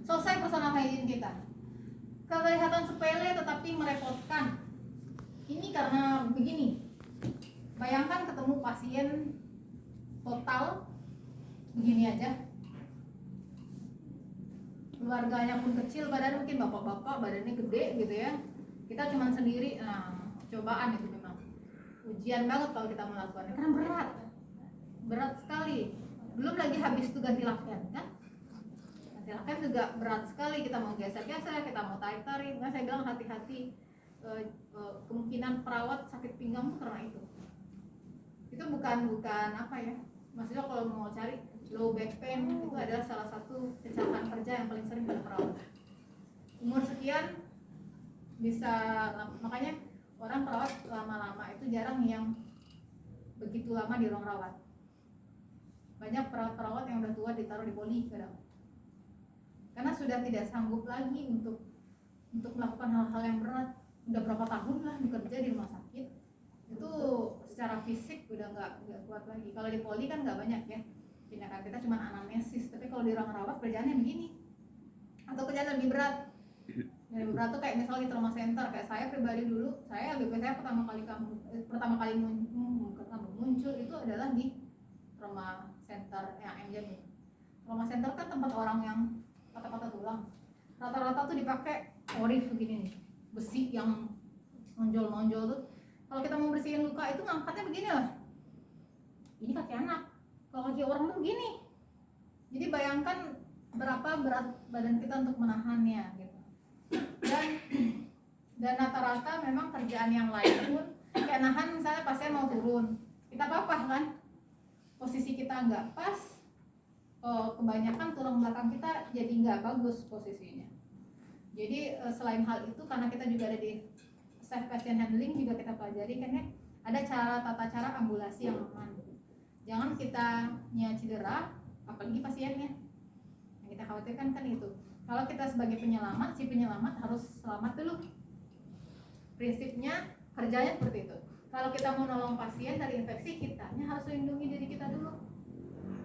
Selesai personal hygiene kita. Kelihatan sepele tetapi merepotkan. Ini karena begini. Bayangkan ketemu pasien total begini aja. Keluarganya pun kecil, badan mungkin bapak-bapak, badannya gede gitu ya. Kita cuma sendiri, cobaan itu memang. Ujian banget kalau kita melakukannya, karena berat sekali. Belum lagi habis itu ganti laken kan? Ganti laken juga berat sekali. Kita mau geser-geser, kita mau tarik-tarik. Nah, saya bilang hati-hati, kemungkinan perawat sakit pinggang karena itu. Itu bukan apa ya? Maksudnya kalau mau cari low back pain itu adalah salah satu kecelakaan kerja yang paling sering pada perawat. Umur sekian bisa, makanya orang perawat lama-lama itu jarang yang begitu lama di ruang rawat. Banyak perawat-perawat yang udah tua ditaruh di poli kadang. Karena sudah tidak sanggup lagi untuk melakukan hal-hal yang berat. Udah berapa tahun lah bekerja di rumah sakit. Itu secara fisik udah nggak kuat lagi. Kalau di poli kan nggak banyak ya. Tindakan kita cuma anamnesis, tapi kalau di ruang rawat kerjaannya begini. Atau kerjaan lebih berat. Yang lebih berat tuh kayak misalnya di trauma center, kayak saya pribadi dulu, saya pertama kali muncul itu adalah di trauma center yang MJ. Trauma center kan tempat orang yang patah-patah tulang. Rata-rata tuh dipakai orif begini nih, besi yang nonjol-nonjol tuh. Kalau kita mau bersihin luka itu ngangkatnya begini lah. Ini kaki anak. Kalau kaki orang tuh begini. Jadi bayangkan berapa berat badan kita untuk menahannya gitu. Dan rata-rata memang kerjaan yang lain pun kayak nahan, misalnya pasien mau turun, kita apa kan? Posisi kita nggak pas, kebanyakan tulang belakang kita jadi nggak bagus posisinya. Jadi selain hal itu, karena kita juga ada di safe patient handling juga kita pelajari kan ya, ada tata cara ambulasi yang aman. Jangan kitanya cedera, apalagi pasiennya. Yang kita khawatirkan kan itu. Kalau kita sebagai penyelamat, si penyelamat harus selamat dulu. Prinsipnya kerjanya seperti itu. Kalau kita mau nolong pasien dari infeksi, kitanya harus lindungi diri kita dulu.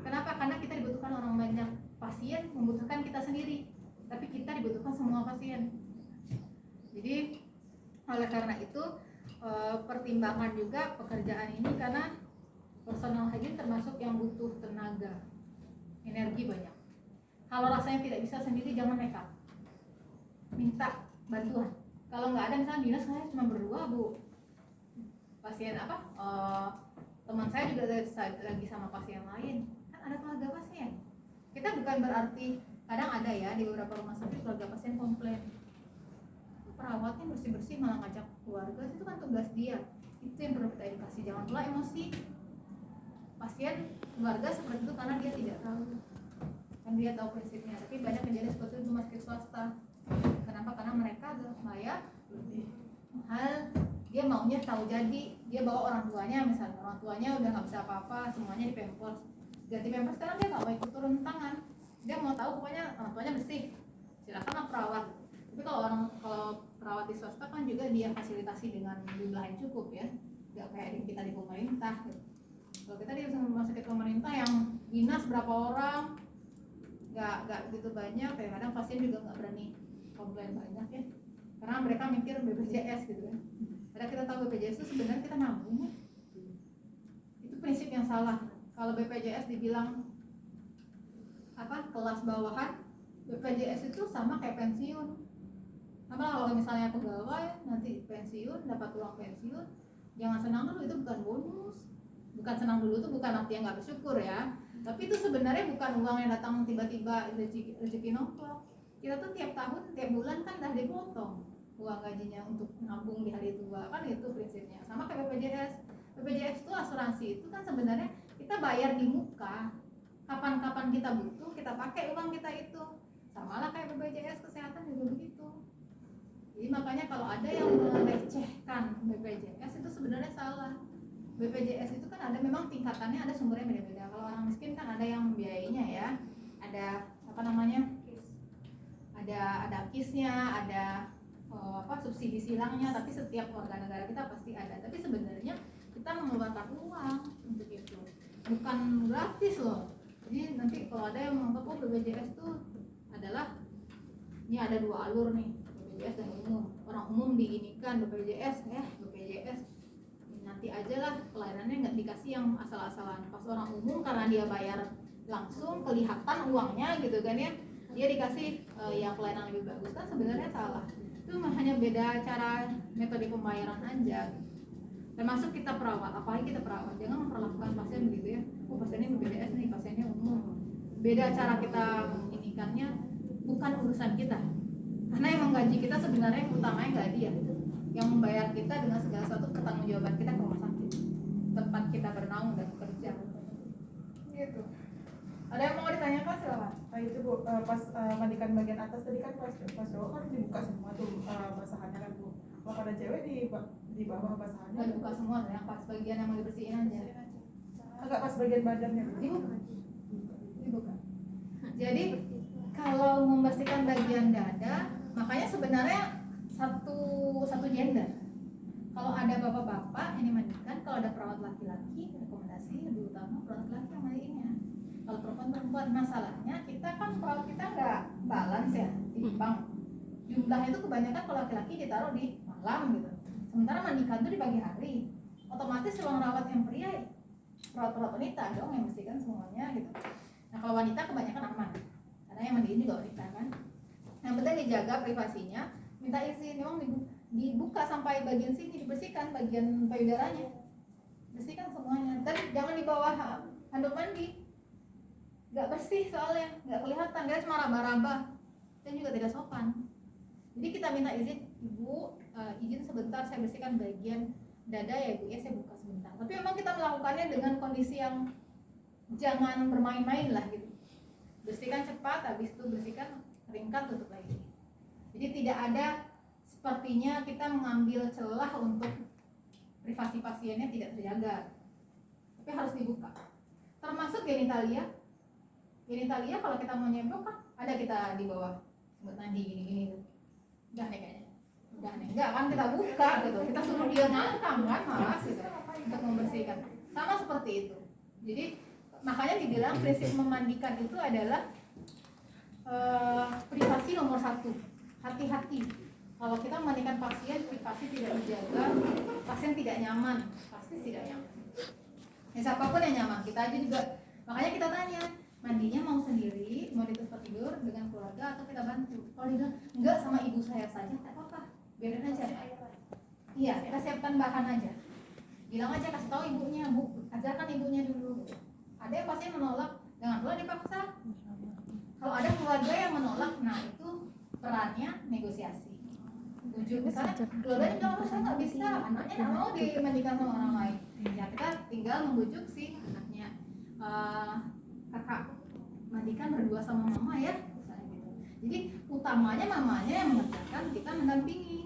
Kenapa? Karena kita dibutuhkan orang banyak. Pasien membutuhkan kita sendiri, tapi kita dibutuhkan semua pasien. Jadi oleh karena itu pertimbangan juga pekerjaan ini, karena personal hygiene termasuk yang butuh tenaga, energi banyak. Kalau rasanya tidak bisa sendiri, jangan nekat, minta bantuan. Kalau nggak ada, misalnya dinas saya cuma berdua bu, pasien teman saya juga lagi sama pasien lain, kan ada keluarga pasien. Kita bukan berarti, kadang ada ya di beberapa rumah sakit keluarga pasien komplain, perawatnya bersih-bersih malah ngajak keluarga, itu kan tugas dia. Itu yang perlu kita edukasi, jangan pula emosi pasien keluarga seperti itu karena dia tidak tahu, kan dia tahu prinsipnya. Tapi banyak kejadian seperti itu di rumah sakit swasta. Kenapa? Karena mereka layak hal, dia maunya tahu jadi, dia bawa orang tuanya, misalnya orang tuanya udah nggak bisa apa-apa, semuanya di pampers, ganti pampers, sekarang dia nggak mau ikut turun tangan, dia mau tahu pokoknya orang tuanya bersih, silakanlah perawat. Tapi kalau perawat di swasta kan juga dia fasilitasi dengan jumlah yang cukup ya, nggak kayak kita di pemerintah. Kalau kita di rumah sakit pemerintah yang dinas berapa orang, nggak begitu banyak, kadang-kadang pasien juga nggak berani komplain banyak ya, karena mereka mikir BPJS gitu ya. Padahal kita tahu BPJS itu sebenarnya kita nabung ya. Itu prinsip yang salah. Kalau BPJS dibilang kelas bawahan, BPJS itu sama kayak pensiun. Kalau misalnya pegawai nanti pensiun, dapat uang pensiun, jangan senang dulu, itu bukan bonus. Bukan senang dulu itu bukan artinya nggak bersyukur ya, tapi itu sebenarnya bukan uang yang datang tiba-tiba rezeki nongkrong. Kita tuh tiap tahun, tiap bulan kan udah dipotong uang gajinya untuk nabung di hari tua, kan itu prinsipnya. Sama kayak BPJS. BPJS itu asuransi, itu kan sebenarnya kita bayar di muka, kapan-kapan kita butuh kita pakai uang kita itu. Sama lah kayak BPJS kesehatan juga begitu. Jadi makanya kalau ada yang melecehkan BPJS itu sebenarnya salah. BPJS itu kan ada memang tingkatannya, ada sumbernya beda-beda. Kalau orang miskin kan ada yang biayanya ya, ada ada KIS-nya, ada subsidi silangnya, tapi setiap warga negara kita pasti ada. Tapi sebenarnya kita mengeluarkan uang untuk itu, bukan gratis loh. Jadi nanti kalau ada yang menganggap BPJS itu adalah, ini ada dua alur nih, BPJS dan umum. Orang umum diinikan BPJS nanti aja lah pelayanannya, nggak dikasih yang asal-asalan. Pas orang umum karena dia bayar langsung kelihatan uangnya gitu kan ya, dia dikasih yang pelayanan lebih bagus, kan sebenarnya salah. Itu hanya beda cara metode pembayaran aja. Termasuk kita perawat, apalagi kita perawat, jangan memperlakukan pasien begitu ya. Pasiennya BPJS nih, pasiennya umum. Beda cara kita menginikannya, bukan urusan kita. Karena yang menggaji kita sebenarnya yang utamanya nggak dia, yang membayar kita dengan segala sesuatu pertanggungjawaban kita ke rumah sakit, tempat kita bernaung dan bekerja. Gitu. Ada yang mau ditanyakan silakan. Nah itu bu, pas mandikan bagian atas tadi kan pas cowok kan dibuka semua tuh basahannya kan bu. Kalau pada cewek di bawah basahannya Nggak dibuka semua, yang pas bagian yang mau dibersihin aja. Enggak pas bagian badannya bu. Dibuka. Jadi kalau membersihkan bagian dada, makanya sebenarnya satu gender. Kalau ada bapak-bapak yang dimandikan, kalau ada perawat laki-laki, rekomendasi lebih utama perawat laki yang mandiinnya. Kalau perempuan, masalahnya kita kan perawat kita nggak balance ya, timbang. Jumlahnya itu kebanyakan kalau laki-laki ditaruh di malam gitu. Sementara mandikan itu di pagi hari. Otomatis ruang rawat yang pria, perawat-perawat wanita dong yang bersihkan semuanya gitu. Nah kalau wanita kebanyakan aman, karena yang mandiin juga wanita kan. Yang penting dijaga privasinya, minta izin, memang dibuka sampai bagian sini, dibersihkan bagian payudaranya, bersihkan semuanya. Dan jangan di bawah handuk mandi, nggak bersih soalnya, nggak kelihatan, dia cuma raba-raba dan juga tidak sopan. Jadi kita minta izin, ibu izin sebentar saya bersihkan bagian dada ya bu ya, saya buka sebentar. Tapi memang kita melakukannya dengan kondisi yang jangan bermain-main lah gitu. bersihkan cepat, habis itu bersihkan, keringkan, tutup lagi. Jadi tidak ada sepertinya kita mengambil celah untuk privasi pasiennya tidak terjaga, tapi harus dibuka. Termasuk genitalia kalau kita mau nyemprot kan ada kita di bawah buat nadi gini udah nih kayaknya enggak kan kita buka gitu, kita suruh dia mangkang kan malas gitu untuk membersihkan. Sama seperti itu. Jadi makanya dibilang prinsip memandikan itu adalah privasi nomor 1. Hati-hati kalau kita memandikan pasien, privasi tidak dijaga, pasien tidak nyaman, pasti tidak nyaman. Ya, siapapun yang nyaman, kita aja juga. Makanya kita tanya, mandinya mau sendiri, mau di tempat tidur dengan keluarga atau kita bantu? Kalau dia bilang enggak, sama ibu saya saja, tak apa-apa, biarin aja. Iya, kita siapkan bahan aja. Bilang aja, kasih tahu ibunya, Bu, ajarkan ibunya dulu. Ada yang pasti menolak, jangan pula dipaksa. Kalau ada keluarga yang menolak, nah itu perannya negosiasi. Bujuk, misalnya keluarganya bilang, saya nggak bisa, anaknya nggak mau dimandikan sama orang lain. Ya kita tinggal membujuk si anaknya, kakak mandikan berdua sama mama ya, misalnya gitu. Jadi utamanya mamanya yang mengerjakan, kita mendampingi.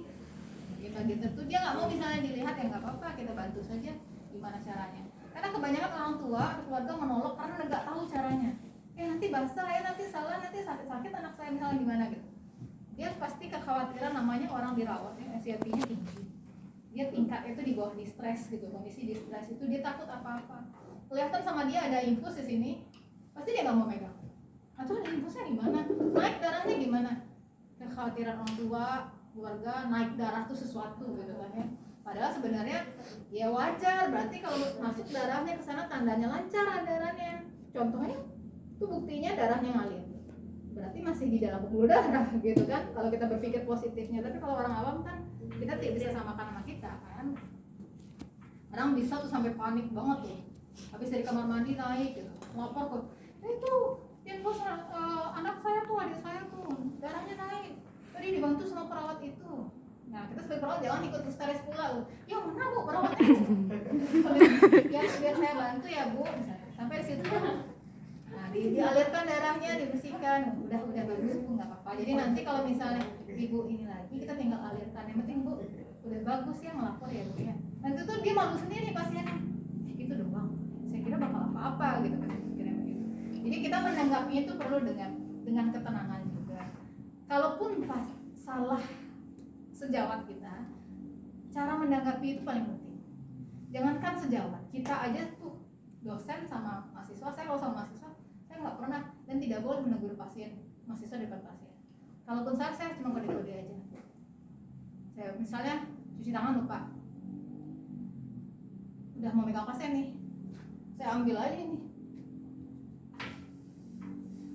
Gitu tuh dia nggak mau misalnya dilihat, ya nggak apa-apa, kita bantu saja gimana caranya. Karena kebanyakan orang tua keluarga menolak karena nggak tahu caranya. Nanti basah ya, nanti salah, nanti sakit anak saya misalnya gimana gitu. Dia pasti kekhawatiran, namanya orang dirawat ya, anxiety-nya tinggi. Dia tingkat itu di bawah distres gitu, kondisi distres itu dia takut apa-apa. Kelihatan sama dia ada infus di sini, pasti dia nggak mau megang. Atau infusnya gimana? Naik darahnya gimana? Kekhawatiran orang tua, keluarga, naik darah tuh sesuatu gitu kan ya. Padahal sebenarnya ya wajar, berarti kalau masuk darahnya ke sana tandanya lancar darahnya. Contohnya tuh buktinya darahnya ngalir, berarti masih di dalam pembuluh darah gitu kan kalau kita berpikir positifnya. Tapi kalau orang awam kan kita tidak bisa samakan sama kita kan. Orang bisa tuh sampai panik banget tuh, habis dari kamar mandi naik gitu, lapor kok, itu infus anak saya tuh, adik saya tuh darahnya naik, tadi dibantu sama perawat itu. Nah kita sebagai perawat jangan ikut histeris pula loh, ya mana bu perawatnya biar saya bantu ya bu, misalnya. Sampai di situ nah dialirkan darahnya, dibersihkan, udah bagus bu, nggak apa-apa. Jadi nanti kalau misalnya ibu ini lagi kita tinggal alirkan, yang penting bu udah bagus ya, melapor ya bu ya. Nanti tuh dia malu sendiri pasiennya, gitu doang, saya kira bakal apa-apa gitu kan, kira begitu. Jadi kita menanggapinya itu perlu dengan ketenangan juga. Kalaupun pas salah sejawat kita, cara menanggapi itu paling penting. Jangankan sejawat, kita aja tuh dosen sama mahasiswa, saya kalau sama mahasiswa saya nggak pernah dan tidak boleh menegur pasien, mahasiswa depan pasien. Kalaupun saya cuma kode-kode aja. Saya misalnya cuci tangan lupa, udah mau megang pasien nih, saya ambil aja ini,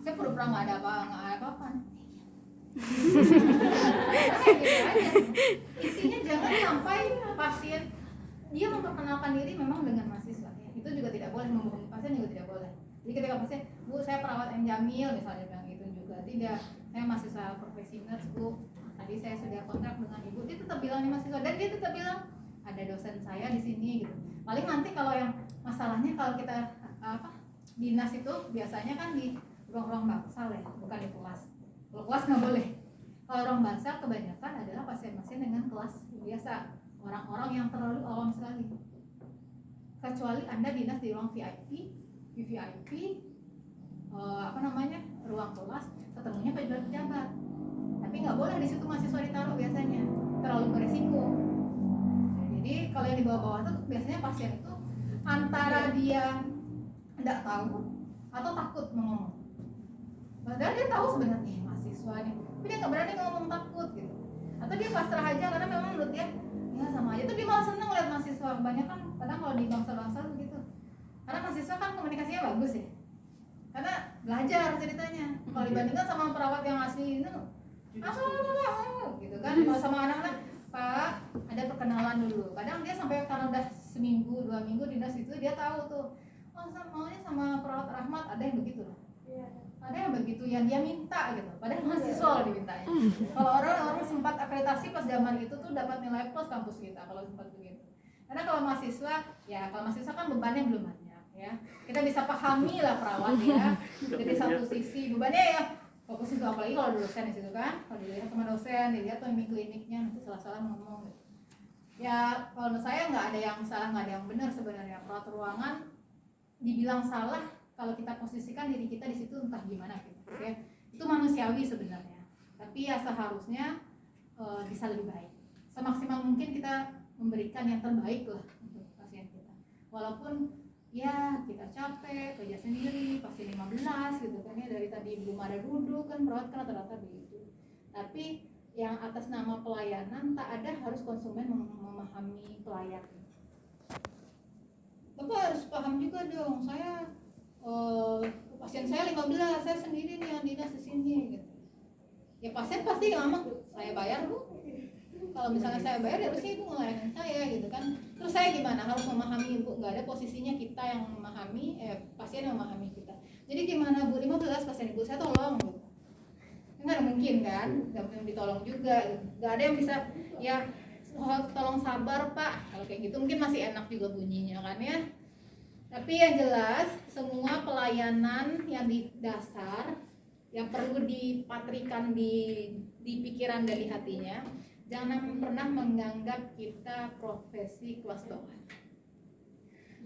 saya pura-pura nggak ada apa-apa. Gitu aja. Intinya jangan sampai pasien dia memperkenalkan diri memang dengan mahasiswa ya. Itu juga tidak boleh, membohongi pasien juga tidak boleh. Jadi ketika pasien, bu saya perawat M Jamil misalnya bilang itu juga tidak, saya mahasiswa profesi nurse bu, tadi saya sudah kontrak dengan ibu, dia tetap bilang ini mahasiswa, dan dia tetap bilang ada dosen saya di sini gitu. Paling nanti kalau yang masalahnya kalau kita dinas itu biasanya kan di ruang-ruang bangsal ya, bukan di kelas. Kalau kelas nggak boleh. Kalau ruang bangsal kebanyakan adalah pasien-pasien dengan kelas biasa, orang-orang yang terlalu awam sekali. Kecuali Anda dinas di ruang VIP, VVIP, ruang kelas, ketemunya pejabat-pejabat. Tapi nggak boleh di situ mahasiswa ditaruh biasanya, terlalu berisiko. Jadi kalau yang di bawah-bawah itu biasanya pasien itu antara dia tidak tahu atau takut ngomong. Padahal dia tahu sebenarnya mahasiswanya, tapi dia nggak berani ngomong, takut gitu. Atau dia pasrah aja karena memang menurut dia ya sama aja. Itu dia malah seneng lihat mahasiswa. Banyak kan kadang kalau di bangsa-bangsa begitu. Karena mahasiswa kan komunikasinya bagus ya. Karena belajar ceritanya. Kalau dibandingkan sama perawat yang asli itu, gitu kan. Kalau sama anak-anak, Pak, ada perkenalan dulu. Kadang dia sampai karena udah seminggu, 2 minggu dinas itu dia tahu tuh. Oh, maunya sama perawat Rahmat, ada yang begitu loh. Ada yang begitu yang dia minta gitu. Padahal mahasiswa loh dimintanya. Kalau orang sempat akreditasi pas zaman itu tuh dapat nilai plus kampus kita kalau sempat begitu. Karena kalau mahasiswa, ya kalau mahasiswa kan bebannya belum banyak. ya. Kita bisa pahami lah perawat ya. Dari satu sisi bebannya ya fokus itu, apalagi kalau dosen di situ kan, kalau dilihat sama dosen, dilihat tuh kliniknya, nanti salah-salah ngomong. Ya kalau menurut saya nggak ada yang salah, nggak ada yang benar sebenarnya. Perawat ruangan dibilang salah kalau kita posisikan diri kita di situ entah gimana gitu, ya. Itu manusiawi sebenarnya. Tapi ya seharusnya bisa lebih baik. Semaksimal mungkin kita memberikan yang terbaik lah untuk pasien kita. Walaupun ya kita capek, kerja sendiri, pasien 15 gitu kan ya, dari tadi belum ada duduk kan, perawat kan rata-rata begitu. Tapi yang atas nama pelayanan tak ada harus konsumen memahami pelayan. Bapak harus paham juga dong, saya pasien saya 15, saya sendiri nih yang dinas di sini gitu. Ya pasien pasti lama, saya bayar Bu. Kalau misalnya saya bayar ya harusnya Ibu ngelayanin saya gitu kan. Terus saya gimana? Harus memahami Ibu, nggak ada posisinya kita yang memahami, pasien yang memahami kita. Jadi gimana Bu, 15 pasien Ibu, saya tolong gitu. Nggak mungkin kan, nggak mungkin ditolong juga gitu. Nggak ada yang bisa, ya tolong sabar Pak. Kalau kayak gitu mungkin masih enak juga bunyinya kan ya. Tapi yang jelas semua pelayanan yang di dasar yang perlu dipatrikan di pikiran dan di hatinya, jangan pernah menganggap kita profesi kelas bawah.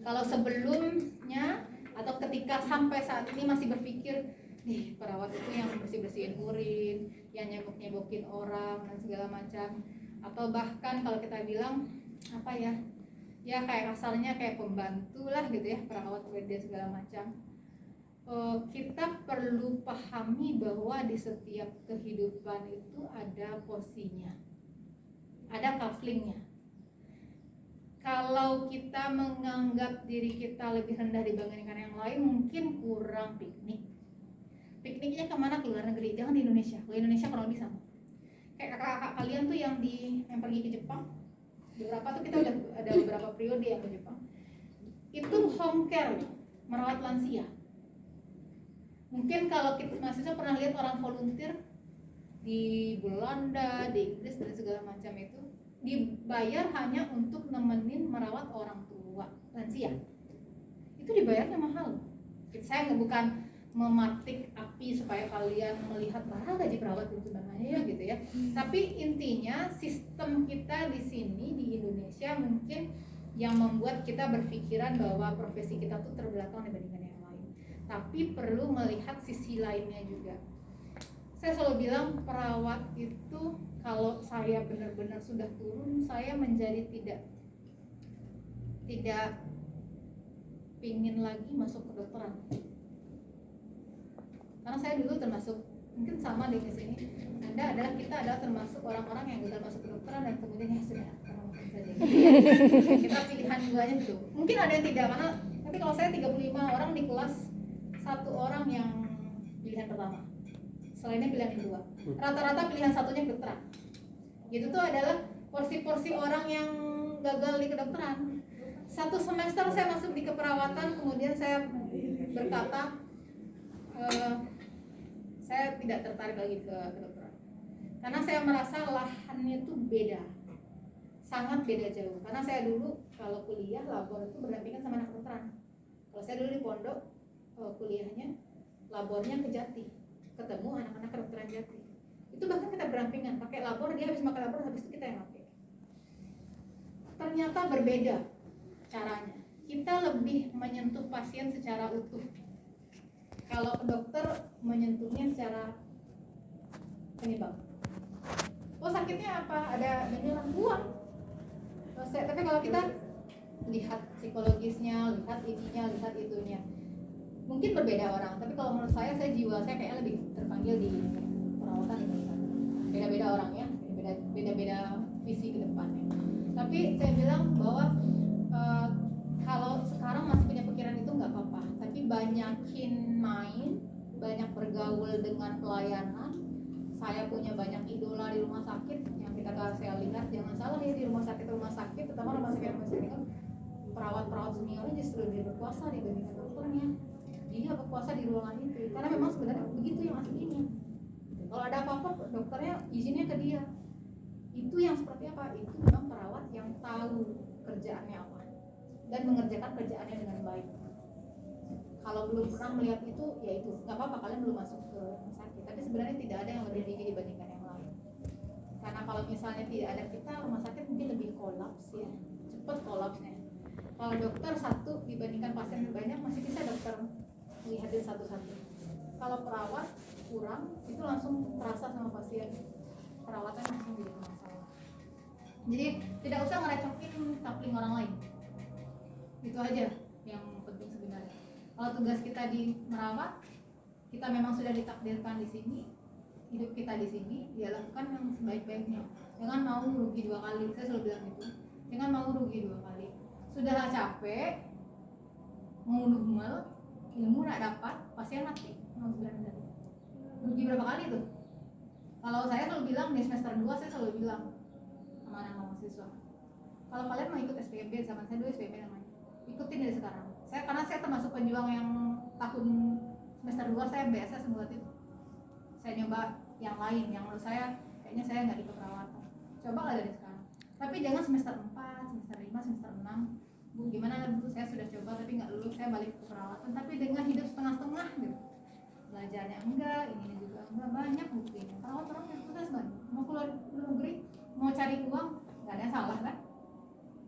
Kalau sebelumnya atau ketika sampai saat ini masih berpikir perawat itu yang bersih-bersihin urin, yang nyebok-nyebokin orang dan segala macam, atau bahkan kalau kita bilang apa ya kayak kasarnya kayak pembantu lah gitu ya, perawat WD segala macam. Kita perlu pahami bahwa di setiap kehidupan itu ada porsinya, ada kaflingnya. Kalau kita menganggap diri kita lebih rendah dibandingkan yang lain, mungkin kurang piknik. Pikniknya kemana? Ke luar negeri, jangan di Indonesia. Ke Indonesia kurang lebih sama. Kayak kakak-kakak kalian tuh yang pergi ke Jepang, beberapa tuh kita udah ada beberapa periode yang ke Jepang. Itu home care, merawat lansia. Mungkin kalau kita mahasiswa pernah lihat orang volunteer di Belanda, di Inggris dan segala macam itu, dibayar hanya untuk nemenin merawat orang tua lansia. Itu dibayarnya mahal. Saya bukan mematik api supaya kalian melihat mahal gaji perawat itu sebenarnya gitu ya. Tapi intinya sistem kita di sini di Indonesia mungkin yang membuat kita berpikiran bahwa profesi kita tuh terbelakang dibandingkan yang lain. Tapi perlu melihat sisi lainnya juga. Saya selalu bilang perawat itu kalau saya benar-benar sudah turun, saya menjadi tidak pingin lagi masuk kedokteran. Karena saya dulu termasuk, mungkin sama di sini, kita adalah termasuk orang-orang yang gagal masuk kedokteran dan kemudian ya sudah saja. Kita pilihan duanya itu. Mungkin ada yang tidak, karena tapi kalau saya 35 orang di kelas, satu orang yang pilihan pertama, selainnya pilihan kedua. Rata-rata pilihan satunya kedokteran. Itu tuh adalah porsi-porsi orang yang gagal di kedokteran. Satu semester saya masuk di keperawatan, kemudian saya berkata saya tidak tertarik lagi ke kedokteran. Karena saya merasa lahannya itu beda, sangat beda jauh. Karena saya dulu kalau kuliah labor itu berdampingan sama anak kedokteran. Kalau saya dulu di pondok kuliahnya labornya ke Jati, ketemu anak-anak kedokteran Jati. Itu bahkan kita berdampingan, pakai labor, dia habis pakai labor, habis itu kita yang pakai. Ternyata berbeda caranya. Kita lebih menyentuh pasien secara utuh. Kalau dokter menyentuhnya secara penyebab. Oh sakitnya apa? Ada benjolan, buang. Tapi kalau kita lihat psikologisnya, lihat ininya, lihat itunya, mungkin berbeda orang. Tapi kalau menurut saya jiwa saya kayaknya lebih terpanggil di perawatan ini. Beda-beda orang ya, beda-beda visi ke depannya. Tapi saya bilang bahwa kalau sekarang masih punya pikiran itu nggak apa-apa, tapi banyakin main, banyak bergaul dengan pelayanan. Saya punya banyak idola di rumah sakit yang saya lihat, jangan salah ya, di rumah sakit, terutama rumah sakit kan perawat-perawat seniornya justru dia berkuasa dibandingkan dokternya. Dia berkuasa di ruangan itu, karena memang sebenarnya begitu yang aslinya. Kalau ada apa-apa dokternya izinnya ke dia. Itu yang seperti apa? Itu memang perawat yang tahu kerjaannya apa dan mengerjakan kerjaannya dengan baik. kalau belum pernah melihat itu, ya itu nggak apa-apa, kalian belum masuk ke rumah sakit. Tapi sebenarnya tidak ada yang lebih tinggi dibandingkan yang lain. Karena kalau misalnya tidak ada kita, rumah sakit mungkin lebih kolaps ya, cepet kolapsnya. Kalau dokter satu dibandingkan pasien yang banyak, masih bisa dokter lihatin satu-satu. Kalau perawat kurang, itu langsung terasa sama pasien, perawatan langsung jadi masalah. Jadi tidak usah ngerecokin coupling orang lain, itu aja yang penting sebenarnya. Kalau tugas kita di merawat, kita memang sudah ditakdirkan di sini, hidup kita di sini, dia lakukan yang sebaik-baiknya. Jangan mau rugi 2 kali, saya selalu bilang gitu. Jangan mau rugi 2 kali. Sudahlah capek, ngulumel, ilmu nggak dapat, pasien mati. Rugi berapa kali tuh? Kalau saya selalu bilang di semester 2, saya selalu bilang sama anak mahasiswa, kalau kalian mau ikut SPMB, zaman saya dulu SPMB namanya, ikutin dari sekarang. Karena saya termasuk pejuang yang tahun semester 2 saya biasa semua itu. Saya nyoba yang lain, yang menurut saya kayaknya saya nggak di keperawatan. Coba lah dari sekarang. Tapi jangan semester 4, semester 5, semester 6. Bu, gimana Bu, saya sudah coba tapi nggak lulus, saya balik ke keperawatan. Tapi dengan hidup setengah-setengah gitu. Belajarnya enggak, ini juga enggak, banyak buktinya. Perawat-perawat yang sukses banget. Mau keluar negeri, mau cari uang, nggak ada yang salah kan?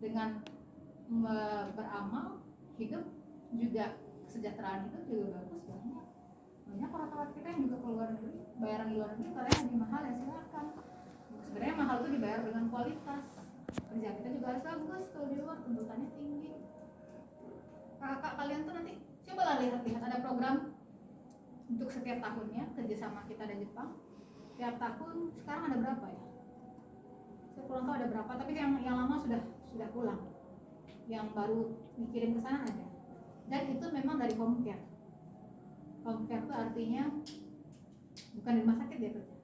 Dengan beramal, hidup juga, kesejahteraan itu juga bagus banget. Banyak perawat kita yang juga keluar negeri, bayaran di luar negeri katanya lebih mahal, ya silakan. Sebenarnya mahal itu dibayar dengan kualitas. Kerja kita juga harus bagus, kalau di luar tuntutannya tinggi. Kakak kalian tuh nanti cobalah lihat-lihat, ada program untuk setiap tahunnya kerjasama kita dan Jepang. Tiap tahun sekarang ada berapa ya? Saya kurang tahu ada berapa, tapi yang lama sudah pulang. Yang baru dikirim ke sana aja. Dan itu memang dari home care. Home care itu artinya bukan di rumah sakit dia kerja.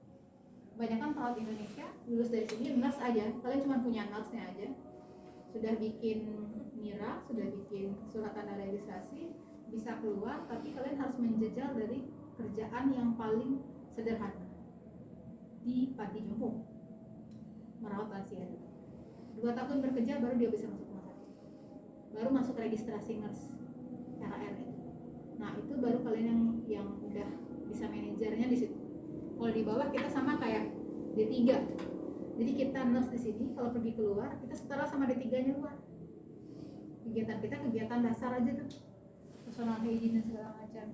Kebanyakan perawat Indonesia lulus dari sini nurse aja, kalian cuma punya nurse-nya aja, sudah bikin NIRA, sudah bikin surat tanda registrasi, bisa keluar, tapi kalian harus menjejal dari kerjaan yang paling sederhana di panti jompo, merawat lansia. 2 tahun bekerja baru dia bisa masuk rumah sakit, baru masuk registrasi nurse RR itu. Nah itu baru kalian yang udah bisa manajernya di situ. Kalau di bawah kita sama kayak D3. Jadi kita nurse di sini, kalau pergi keluar kita setara sama D3-nya luar. Kegiatan kita kegiatan dasar aja tuh, personal hygiene dan segala macam.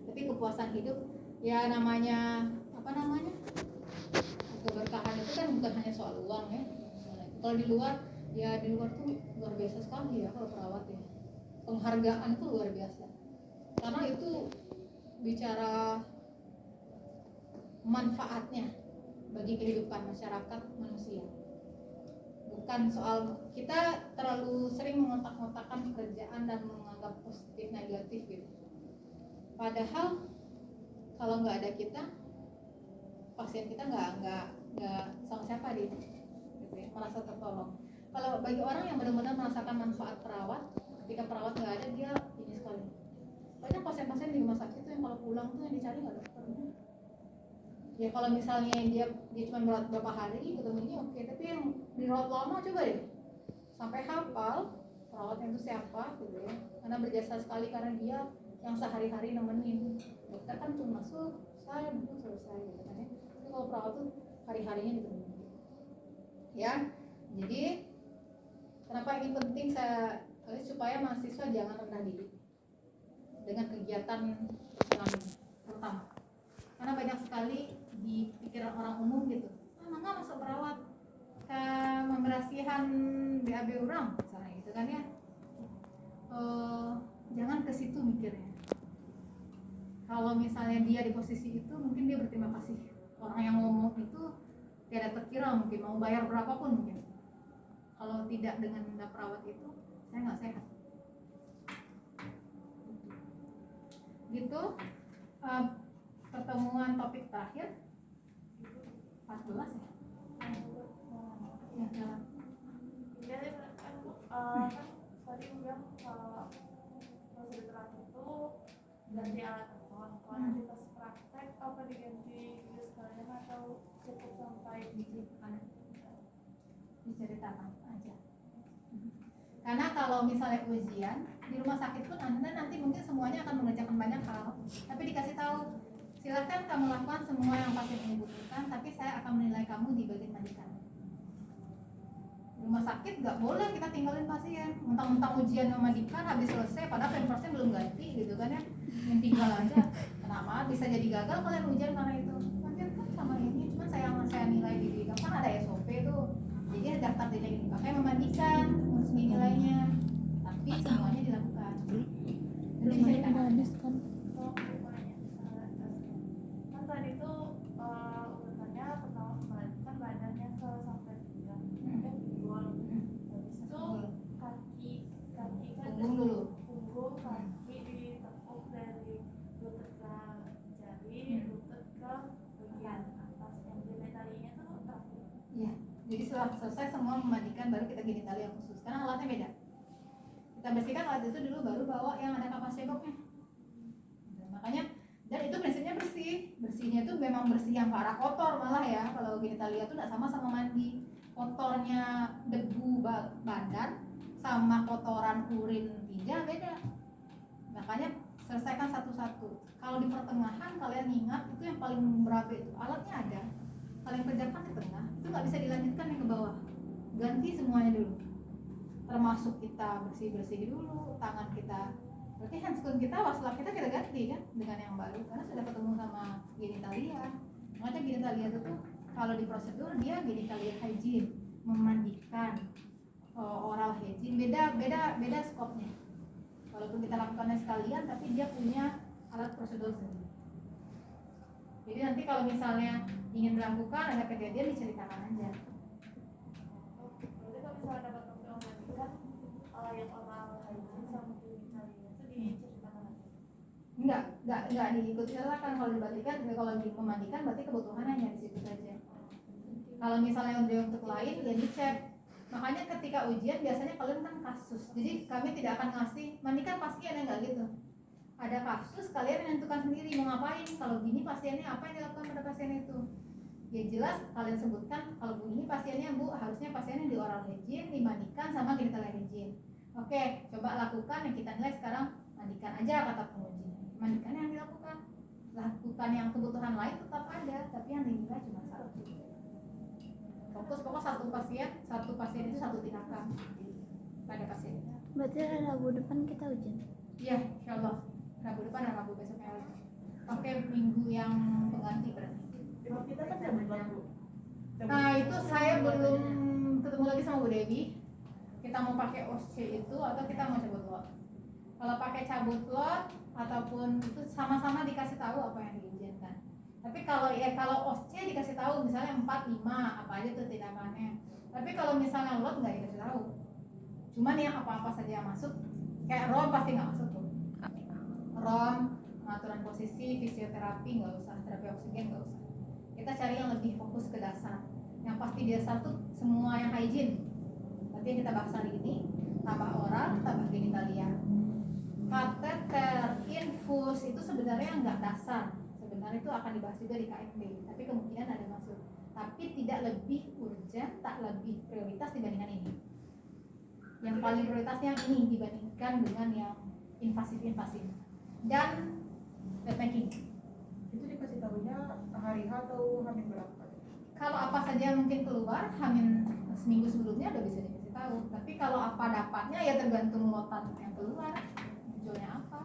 Tapi kepuasan hidup ya namanya apa namanya? Keberkahan itu kan bukan hanya soal uang ya. Kalau di luar ya, di luar tuh luar biasa sekali ya kalau perawat ya. Penghargaan itu luar biasa. Karena itu bicara manfaatnya bagi kehidupan masyarakat manusia. Bukan soal kita terlalu sering mengotak-ngotakkan pekerjaan dan menganggap positif negatif gitu. Padahal kalau nggak ada kita, pasien kita nggak sama siapa dia gitu ya, merasa tertolong. Kalau bagi orang yang benar-benar merasakan manfaat perawat, ketika perawat nggak ada dia ini sekali. Banyak pasien-pasien di rumah sakit tuh yang kalau pulang tuh yang dicari nggak dokternya. Ya kalau misalnya dia cuma merawat beberapa hari ketemunya oke, tapi yang dirawat lama coba deh sampai hafal perawatnya itu siapa gitu ya, karena berjasa sekali, karena dia yang sehari-hari nemenin. Dokter kan cuma masuk, saya duduk, selesai gitu kan ya. Tapi kalau perawat tuh hari-harinya ditemenin ya. Jadi kenapa ini penting supaya mahasiswa jangan rendah diri dengan kegiatan Islam pertama. Karena banyak sekali di pikiran orang umum gitu, nggak masuk perawat ke pembersihan BAB orang misalnya gitu kan ya. Jangan ke situ mikirnya. Kalau misalnya dia di posisi itu, mungkin dia berterima kasih. Orang yang ngomong itu tidak terkira, mungkin mau bayar berapapun mungkin. Kalau tidak dengan perawat itu, saya nggak sehat. Gitu. Pertemuan topik terakhir 14 ya? Ya, jalan. Jadi kan tadi bilang kalau prosedur itu ganti alat telepon. Kalau nanti pas praktek apa diganti video sekalian atau cukup sampai Diceritakan aja. Karena kalau misalnya ujian Di rumah sakit pun Anda nanti mungkin semuanya akan mengerjakan banyak hal, tapi dikasih tahu silakan kamu lakukan semua yang pasien ini butuhkan, tapi saya akan menilai kamu di bagian mandikan. Di rumah sakit nggak boleh kita tinggalin pasien, mentang-mentang ujian memandikan habis selesai, padahal pampersnya belum ganti gitu kan ya, yang tinggal aja. Kenapa bisa jadi gagal kalian ujian karena itu? Pasien kan sama ini, cuma saya nilai di kan ada SOP tuh, jadi daftar nilai ini pakai memandikan, harus nilainya, tapi semuanya dilakukan. Belum Udah habis kan? Oh, lumayan. Kan tadi tuh urutannya pertama kemarin kan badannya ke sampai pinggang, pinggul. Habis itu kaki kan Punggung dulu. punggung kaki ditekuk dari lutut ke jari, lutut ke bagian atas yang genitalinya tuh terakhir. Iya. Jadi setelah selesai semua memandikan baru kita genitalia khusus, karena alatnya beda. Kita bersihkan alat itu dulu, baru bawa yang ada kapas ceboknya. Nah, makanya dan itu prinsipnya bersihnya itu memang bersih yang ke arah kotor malah ya. Kalau genitalia itu nggak sama mandi, kotornya debu badan sama kotoran urin tinja beda. Makanya selesaikan satu-satu. Kalau di pertengahan kalian ingat itu yang paling berabe itu alatnya ada, kalian kerjakan di tengah itu nggak bisa dilanjutkan yang ke bawah, ganti semuanya dulu, termasuk kita bersih dulu tangan kita. Berarti handscoon kita, wastafel kita ganti kan dengan yang baru karena sudah ketemu sama genitalia. Makanya genitalia itu tuh kalau di prosedur dia genitalia hygiene, memandikan, oral hygiene, beda skopnya. Walaupun kita lakukannya sekalian tapi dia punya alat prosedur sendiri. Jadi nanti kalau misalnya ingin melakukan ada kejadian diceritakan aja. Berarti kalau misalnya dapat konfirmasi kan yang oral hygiene sama genitalia itu diceritakan aja. Enggak diceritakan. Kalau dibalikan, kalau memandikan berarti kebutuhan hanya di situ saja. Kalau misalnya untuk lain ya dicek. Makanya ketika ujian biasanya kalian kan kasus, jadi kami tidak akan ngasih mandikan pasien, enggak gitu. Ada kasus kalian menentukan sendiri mau ngapain. Kalau gini pasiennya apa yang dilakukan pada pasien itu, ya jelas kalian sebutkan. Kalau begini pasiennya bu, harusnya pasiennya di oral hygiene, dimandikan sama genitalia hygiene. Oke, coba lakukan yang kita nilai sekarang, mandikan aja kata penguji. Mandikan yang dilakukan, lakukan yang kebutuhan lain tetap ada, tapi yang dinilai cuma satu. Fokus pokok satu pasien itu satu tindakan pada pasien. Berarti Rabu depan kita ujian. Iya, insyaallah. Rabu depan dan Rabu besoknya lagi. Oke, minggu yang pengganti berarti. Kalau kita kan cabut lagu. Nah itu saya belum ketemu lagi sama Bu Dewi. Kita mau pakai OSC itu atau kita mau cabut lot? Kalau pakai cabut lot ataupun itu sama-sama dikasih tahu apa yang diizinkan. Tapi kalau OSC dikasih tahu misalnya 4, 5 apa aja tuh tindakannya. Tapi kalau misalnya lot nggak dikasih tahu. Cuman yang apa-apa saja yang masuk, kayak ROM pasti nggak masuk tuh. ROM, pengaturan posisi, fisioterapi nggak usah, terapi oksigen nggak usah. Kita cari yang lebih fokus ke dasar. Yang pasti dasar tuh semua yang hygiene. Berarti yang kita bahas hari ini, tambah oral, tambah genitalia. Kateter, infus itu sebenarnya nggak dasar. Sebenarnya itu akan dibahas juga di KMP, tapi kemungkinan ada masuk. Tapi tidak lebih urgent, tak lebih prioritas dibandingkan ini. Yang paling prioritasnya ini dibandingkan dengan yang invasif. Dan backpacking. Itu dikasih tahunya hari H atau hamil berapa? Kalau apa saja mungkin keluar, hamin seminggu sebelumnya udah bisa dikasih tahu. Tapi kalau apa dapatnya ya tergantung lotan yang keluar, tujuannya apa.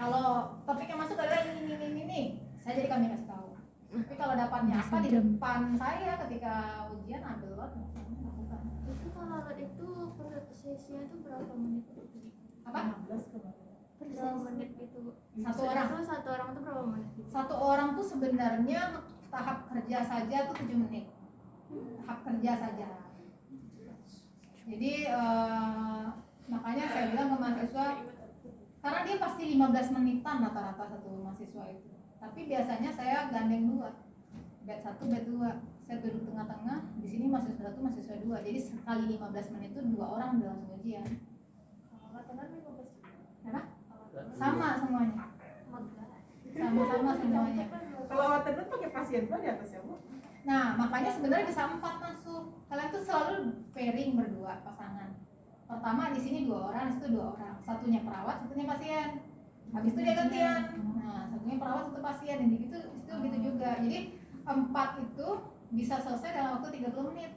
Kalau topik yang masuk adalah ini, saya jadi kami kasih tahu. Tapi kalau dapatnya apa di depan saya ketika ujian ambil lot, lakukan. Itu kalau itu prosesnya itu berapa menit? Apa? 16 kemarin. Berapa menit itu? Satu orang. Terus satu orang itu berapa menit? Satu orang tuh sebenarnya tahap kerja saja tuh 7 menit. Tahap kerja saja. Jadi makanya saya bilang ke mahasiswa, karena dia pasti 15 menitan rata-rata satu mahasiswa itu. Tapi biasanya saya gandeng 2, bed 1, bed 2. Saya duduk tengah-tengah, di sini mahasiswa 1, mahasiswa 2. Jadi sekali 15 menit itu 2 orang udah langsung ujian. Kalau nggak tenar 15 Apa? Sama semuanya. Sama semuanya. Kalau awal tenun pakai pasien tuh di atas ya bu? Nah, makanya sebenarnya bisa 4 masuk. Kalian tuh selalu pairing berdua pasangan. Pertama di sini 2 orang, di situ 2 orang. Satunya perawat, satunya pasien. Habis itu dia gantian. Nah, satunya perawat, satu pasien. Jadi gitu juga. Jadi 4 itu bisa selesai dalam waktu 30 menit.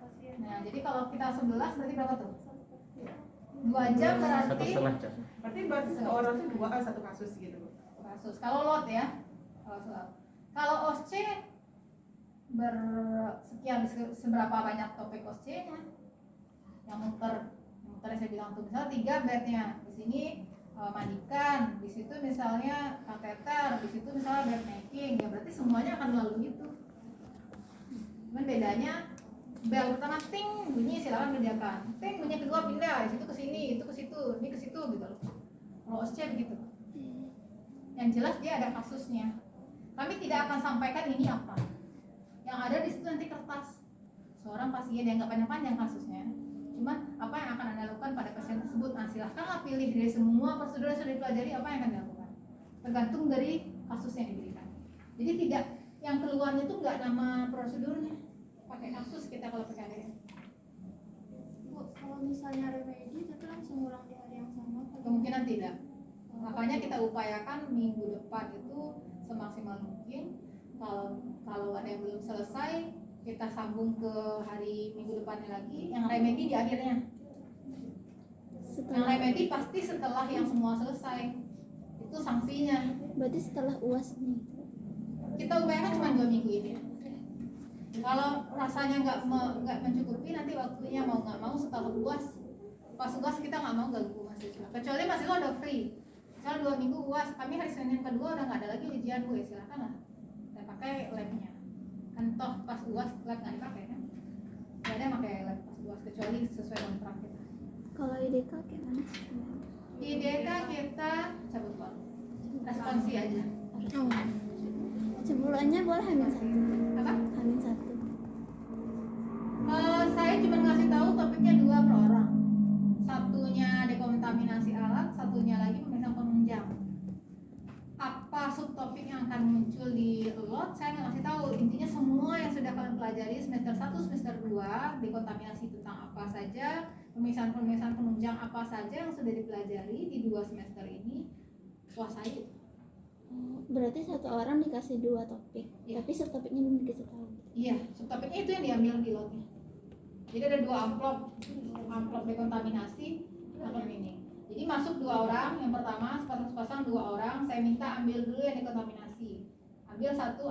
pasien Nah, jadi kalau kita 11 berarti berapa tuh? satu pasien 2 jam berarti 1,5 jam. Berarti satu orang tuh 2 kan satu kasus gitu. kasus. Kalau lot ya. Kalau OSC bersekian seberapa banyak topik OSC-nya? Yang muter saya bilang tuh misalnya 3 bednya. Di sini mandikan, di situ misalnya kateter, di situ misalnya bed making. Ya berarti semuanya akan melalui itu. Cuman bedanya bel pertama ting bunyi silakan kerjakan. Ting bunyi kedua pindah, di situ ke sini, itu ke situ, ini ke situ gitu loh. Kalau OSC begitu. Yang jelas dia ada kasusnya. Kami tidak akan sampaikan ini apa. Yang ada di situ nanti kertas. Seorang pasien yang nggak panjang-panjang kasusnya. Cuman apa yang akan Anda lakukan pada pasien tersebut? Nah, silahkanlah pilih dari semua prosedur yang sudah dipelajari apa yang akan dilakukan. Tergantung dari kasus yang diberikan. Jadi tidak yang keluarnya itu nggak nama prosedurnya. Pakai kasus kita kalau PKDN. Bu, kalau misalnya remedi tapi langsung ulang di hari yang sama apa? Kemungkinan tidak. Makanya kita upayakan minggu depan itu semaksimal mungkin. Kalau ada yang belum selesai, kita sambung ke hari minggu depannya lagi. Yang remedi di akhirnya. Yang Setelah, remedi pasti setelah yang semua selesai. Itu sanksinya. berarti setelah UAS nih. Kita upayakan cuma 2 minggu ini. Kalau rasanya nggak mencukupi, nanti waktunya mau nggak mau setelah UAS. Pas UAS kita nggak mau ganggu mahasiswa. Kecuali mahasiswa udah free. Misal 2 minggu UAS, kami hari Senin kedua udah nggak ada lagi ujian, Bu, ya silakan lah. Kita pakai labnya. Kan toh pas UAS lab nggak dipakai kan? Nggak ada yang pakai lab pas UAS kecuali sesuai kontrak kita. Kalau IDK kayak mana sistemnya? Di DK kita cabut pak, responsi aja. Oh. Sebulannya boleh H-1. Apa? H-1. Saya cuma ngasih tahu topiknya 2 per orang. Satunya dekontaminasi alat, satunya lagi pemeriksaan penunjang. Apa subtopik yang akan muncul di lot, saya nggak ngasih tahu. Intinya semua yang sudah kalian pelajari semester 1, semester 2, dekontaminasi tentang apa saja, pemeriksaan penunjang apa saja yang sudah dipelajari di 2 semester ini, kuasai. Berarti satu orang dikasih 2 topik, Iya. tapi subtopiknya belum dikasih tahu. Iya, subtopiknya itu yang diambil di lotnya. Jadi ada 2 amplop dekontaminasi, amplop ini. Jadi masuk 2 orang, yang pertama sepasang 2 orang, saya minta ambil dulu yang dekontaminasi. Ambil satu,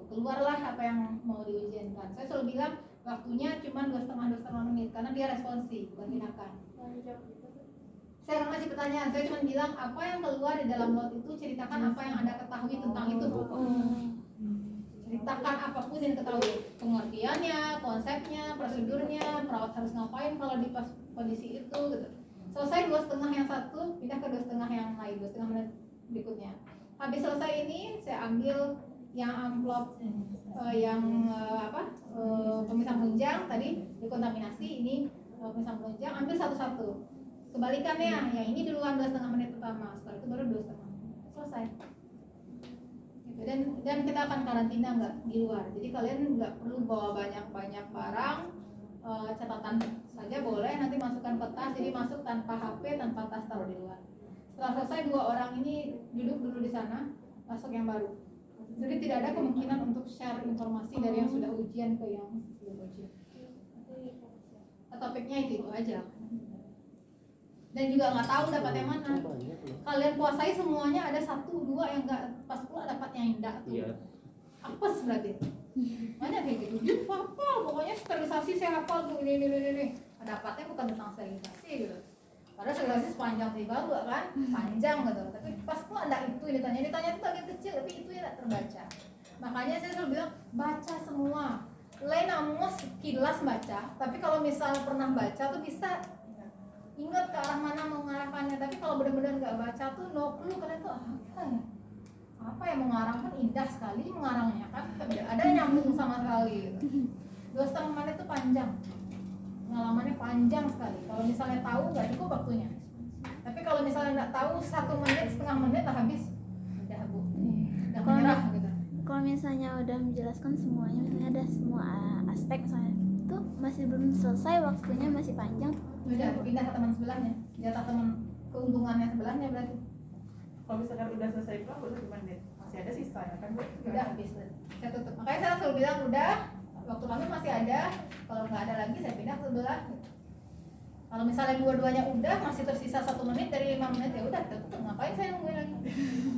keluarlah apa yang mau diujiankan. Saya selalu bilang waktunya cuma 2,5 menit karena dia responsi, bukan tindakan. panjang gitu. Saya akan kasih pertanyaan, saya cuma bilang apa yang keluar di dalam lot itu, ceritakan apa yang Anda ketahui tentang itu. Ceritakan apapun yang diketahui, pengertiannya, konsepnya, prosedurnya, perawat harus ngapain kalau di pas kondisi itu gitu. Selesai 2,5 yang satu, pindah ke 2,5 yang lain, 2,5 menit berikutnya. Habis selesai ini, saya ambil yang amplop pemeriksaan penunjang tadi dekontaminasi, ini pemeriksaan penunjang, ambil satu-satu. Kebalikannya, yang ini duluan 2,5 menit pertama, setelah itu baru 2,5. Selesai. Gitu. Dan kita akan karantina nggak di luar. Jadi kalian nggak perlu bawa banyak barang, catatan saja boleh. Nanti masukkan ke tas. Jadi masuk tanpa HP, tanpa tas, taruh di luar. Setelah selesai 2 orang ini duduk dulu di sana, masuk yang baru. Jadi tidak ada kemungkinan untuk share informasi dari yang sudah ujian ke yang belum ujian. Topiknya itu aja. Dan juga nggak tahu dapat yang mana. Kalian kuasai semuanya, ada 1-2 yang nggak pas pula dapat yang enggak tuh. Iya. Apes berarti. Banyak kayak gitu. Jut hafal, pokoknya sterilisasi saya hafal tuh ini. Dapatnya bukan tentang sterilisasi gitu. Padahal sterilisasi sepanjang juga kan, panjang gitu. Tapi pas pula enggak itu ditanya itu bagian kecil, tapi itu yang tidak terbaca. Makanya saya selalu bilang baca semua. Lain namun sekilas baca, tapi kalau misalnya pernah baca tuh bisa ingat ke arah mana mau mengarahkannya. Tapi kalau benar-benar nggak baca tuh no clue, kalian tuh apa yang mengarang kan indah sekali mengarangnya kan, tapi ada nyambung sama sekali gitu. 2,5 menit itu panjang, pengalamannya panjang sekali. Kalau misalnya tahu nggak cukup waktunya, tapi kalau misalnya nggak tahu 1 menit, setengah menit lah habis, udah Bu, udah menyerah gitu. Kalau misalnya udah menjelaskan semuanya, misalnya ada semua aspek misalnya, tuh masih belum selesai, waktunya masih panjang. Udah pindah ke teman sebelahnya, jatah teman keuntungannya sebelahnya berarti Kalau misalkan udah selesai pulang, baru gimana deh? Masih ada sisa ya kan, Bu? udah habis berarti. Saya tutup. Makanya saya selalu bilang udah, waktu kami masih ada, kalau nggak ada lagi saya pindah ke sebelah. Kalau misalnya dua-duanya udah masih tersisa 1 menit dari 5 menit ya udah kita tutup. Ngapain saya nungguin lagi?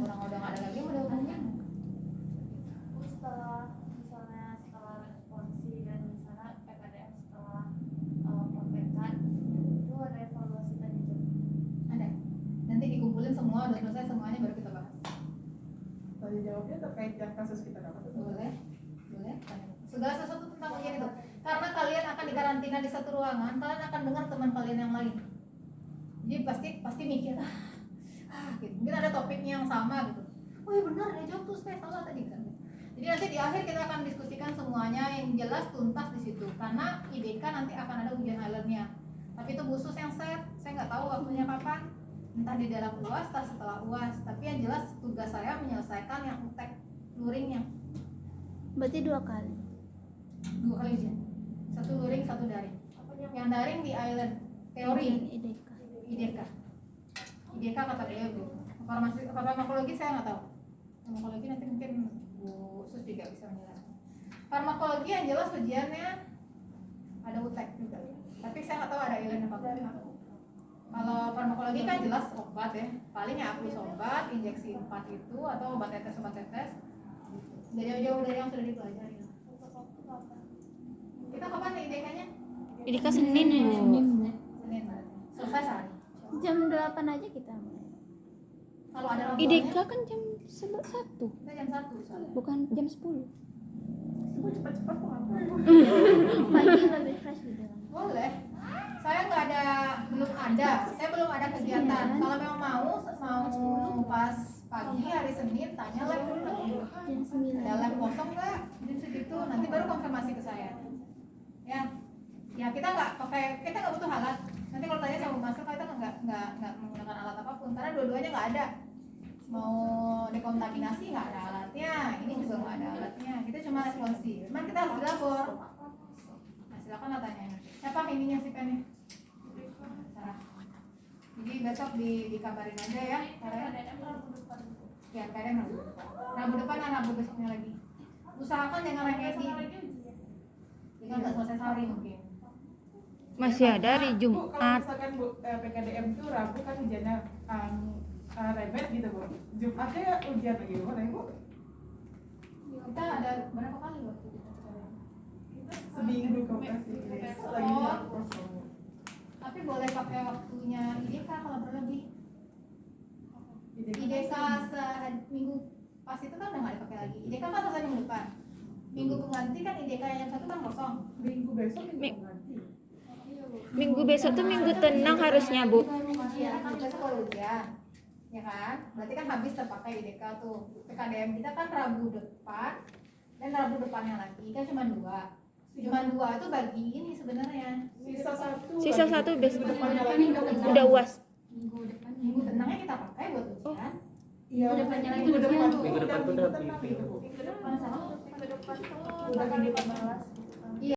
Orang udah nggak ada lagi udah umumnya. Setelah misalnya setelah responsi dan misalnya PKDM setelah kontekan itu ada evaluasi tadi Jam. Ada. Nanti dikumpulin semua udah selesai semuanya baru kita bahas. Tanya jawabnya terkait yang kasus kita dapat. Boleh, boleh. Segala sesuatu tentang ujian itu. Karena kalian akan dikarantina di satu ruangan, kalian akan dengar teman kalian yang lain. Jadi pasti mikir, gitu. Mungkin ada topiknya yang sama gitu. Oh ya benar, dia jawab tuh saya salah tadi kan. Jadi nanti di akhir kita akan diskusikan semuanya yang jelas tuntas di situ. Karena IDK nanti akan ada ujian islandnya. Tapi itu khusus yang saya nggak tahu waktunya kapan. Entah di dalam UAS, entah setelah UAS. Tapi yang jelas tugas saya menyelesaikan yang UTEK luringnya. Berarti 2 kali. 2 kali ujian. 1 luring, 1 daring. Yang daring di island teori IDK. IDK. IDK kata beliau gitu. Farmakologi saya nggak tahu. Farmakologi nanti mungkin Bu Sus juga bisa menjelaskan. Farmakologi yang jelas ujiannya ada UTEK juga. Tapi saya nggak tahu ada island apa enggak. Kalau farmakologi kan jelas obat ya. Paling ya apus obat, injeksi 4 itu atau obat tetes. Dari jauh-jauh dari yang sudah dipelajari. Kita kapan nih IDK-nya? IDK Senin, Bu. Senin berarti. Selesai sehari. Jam 8 aja kita mulai. Kalau ada IDK kan jam 1, kita jam 1 soalnya. bukan jam 10. Bu, cepat-cepat kok apa? Pagi lebih fresh di dalam. Boleh. Saya belum ada kegiatan. Kalau memang mau pas pagi hari Senin tanya lab dulu. Jam 9. Ada lab kosong nggak di situ? Nanti baru konfirmasi ke saya. Ya kita nggak butuh alat. Nanti kalau tanya sama master kita nggak menggunakan alat apapun karena dua-duanya nggak ada. Mau dekontaminasi nggak ada alatnya, ini juga nggak ada alatnya. Kita cuma responsi. Cuman kita harus di labor. Nah, silakan lah tanya. Siapa ininya si pennya? Sarah. Jadi besok dikabarin aja ya. PKDM Rabu depan. Ya kadang Rabu depan dan Rabu besoknya lagi. Usahakan jangan lagi lagi ujian. jadi nggak selesai sehari mungkin. Masih ada hari Bu, kalau Jumat. misalkan Bu, PKDM itu Rabu kan ujiannya rebet gitu Bu. Jumatnya ujian lagi Bu, Bu? Kita ada berapa kali waktu kita? Seminggu kok kasih. Lagi kosong. Tapi boleh pakai waktunya IDK kalau berlebih. IDK seminggu pas itu kan udah nggak dipakai lagi. IDK kan selesai minggu depan. Minggu pengganti kan IDK yang 1 kan kosong. Minggu besok minggu ganti. Minggu besok tuh minggu tenang harusnya, Bu. Iya kan besok baru ujian. Ya kan? Berarti kan habis terpakai IDK tuh. PKDM kita kan Rabu depan dan Rabu depannya lagi kan cuma 2. Cuma 2 itu bagi ini sebenarnya. Sisa 1 besok. Minggu depannya lagi Udah UAS. Minggu tenangnya kita pakai buat ujian. Iya. Minggu depannya lagi Minggu depan ujian. tuh. Minggu depan tuh udah tenang preview. gitu, Bu. Minggu depan tuh Udah tanggal gini, 15.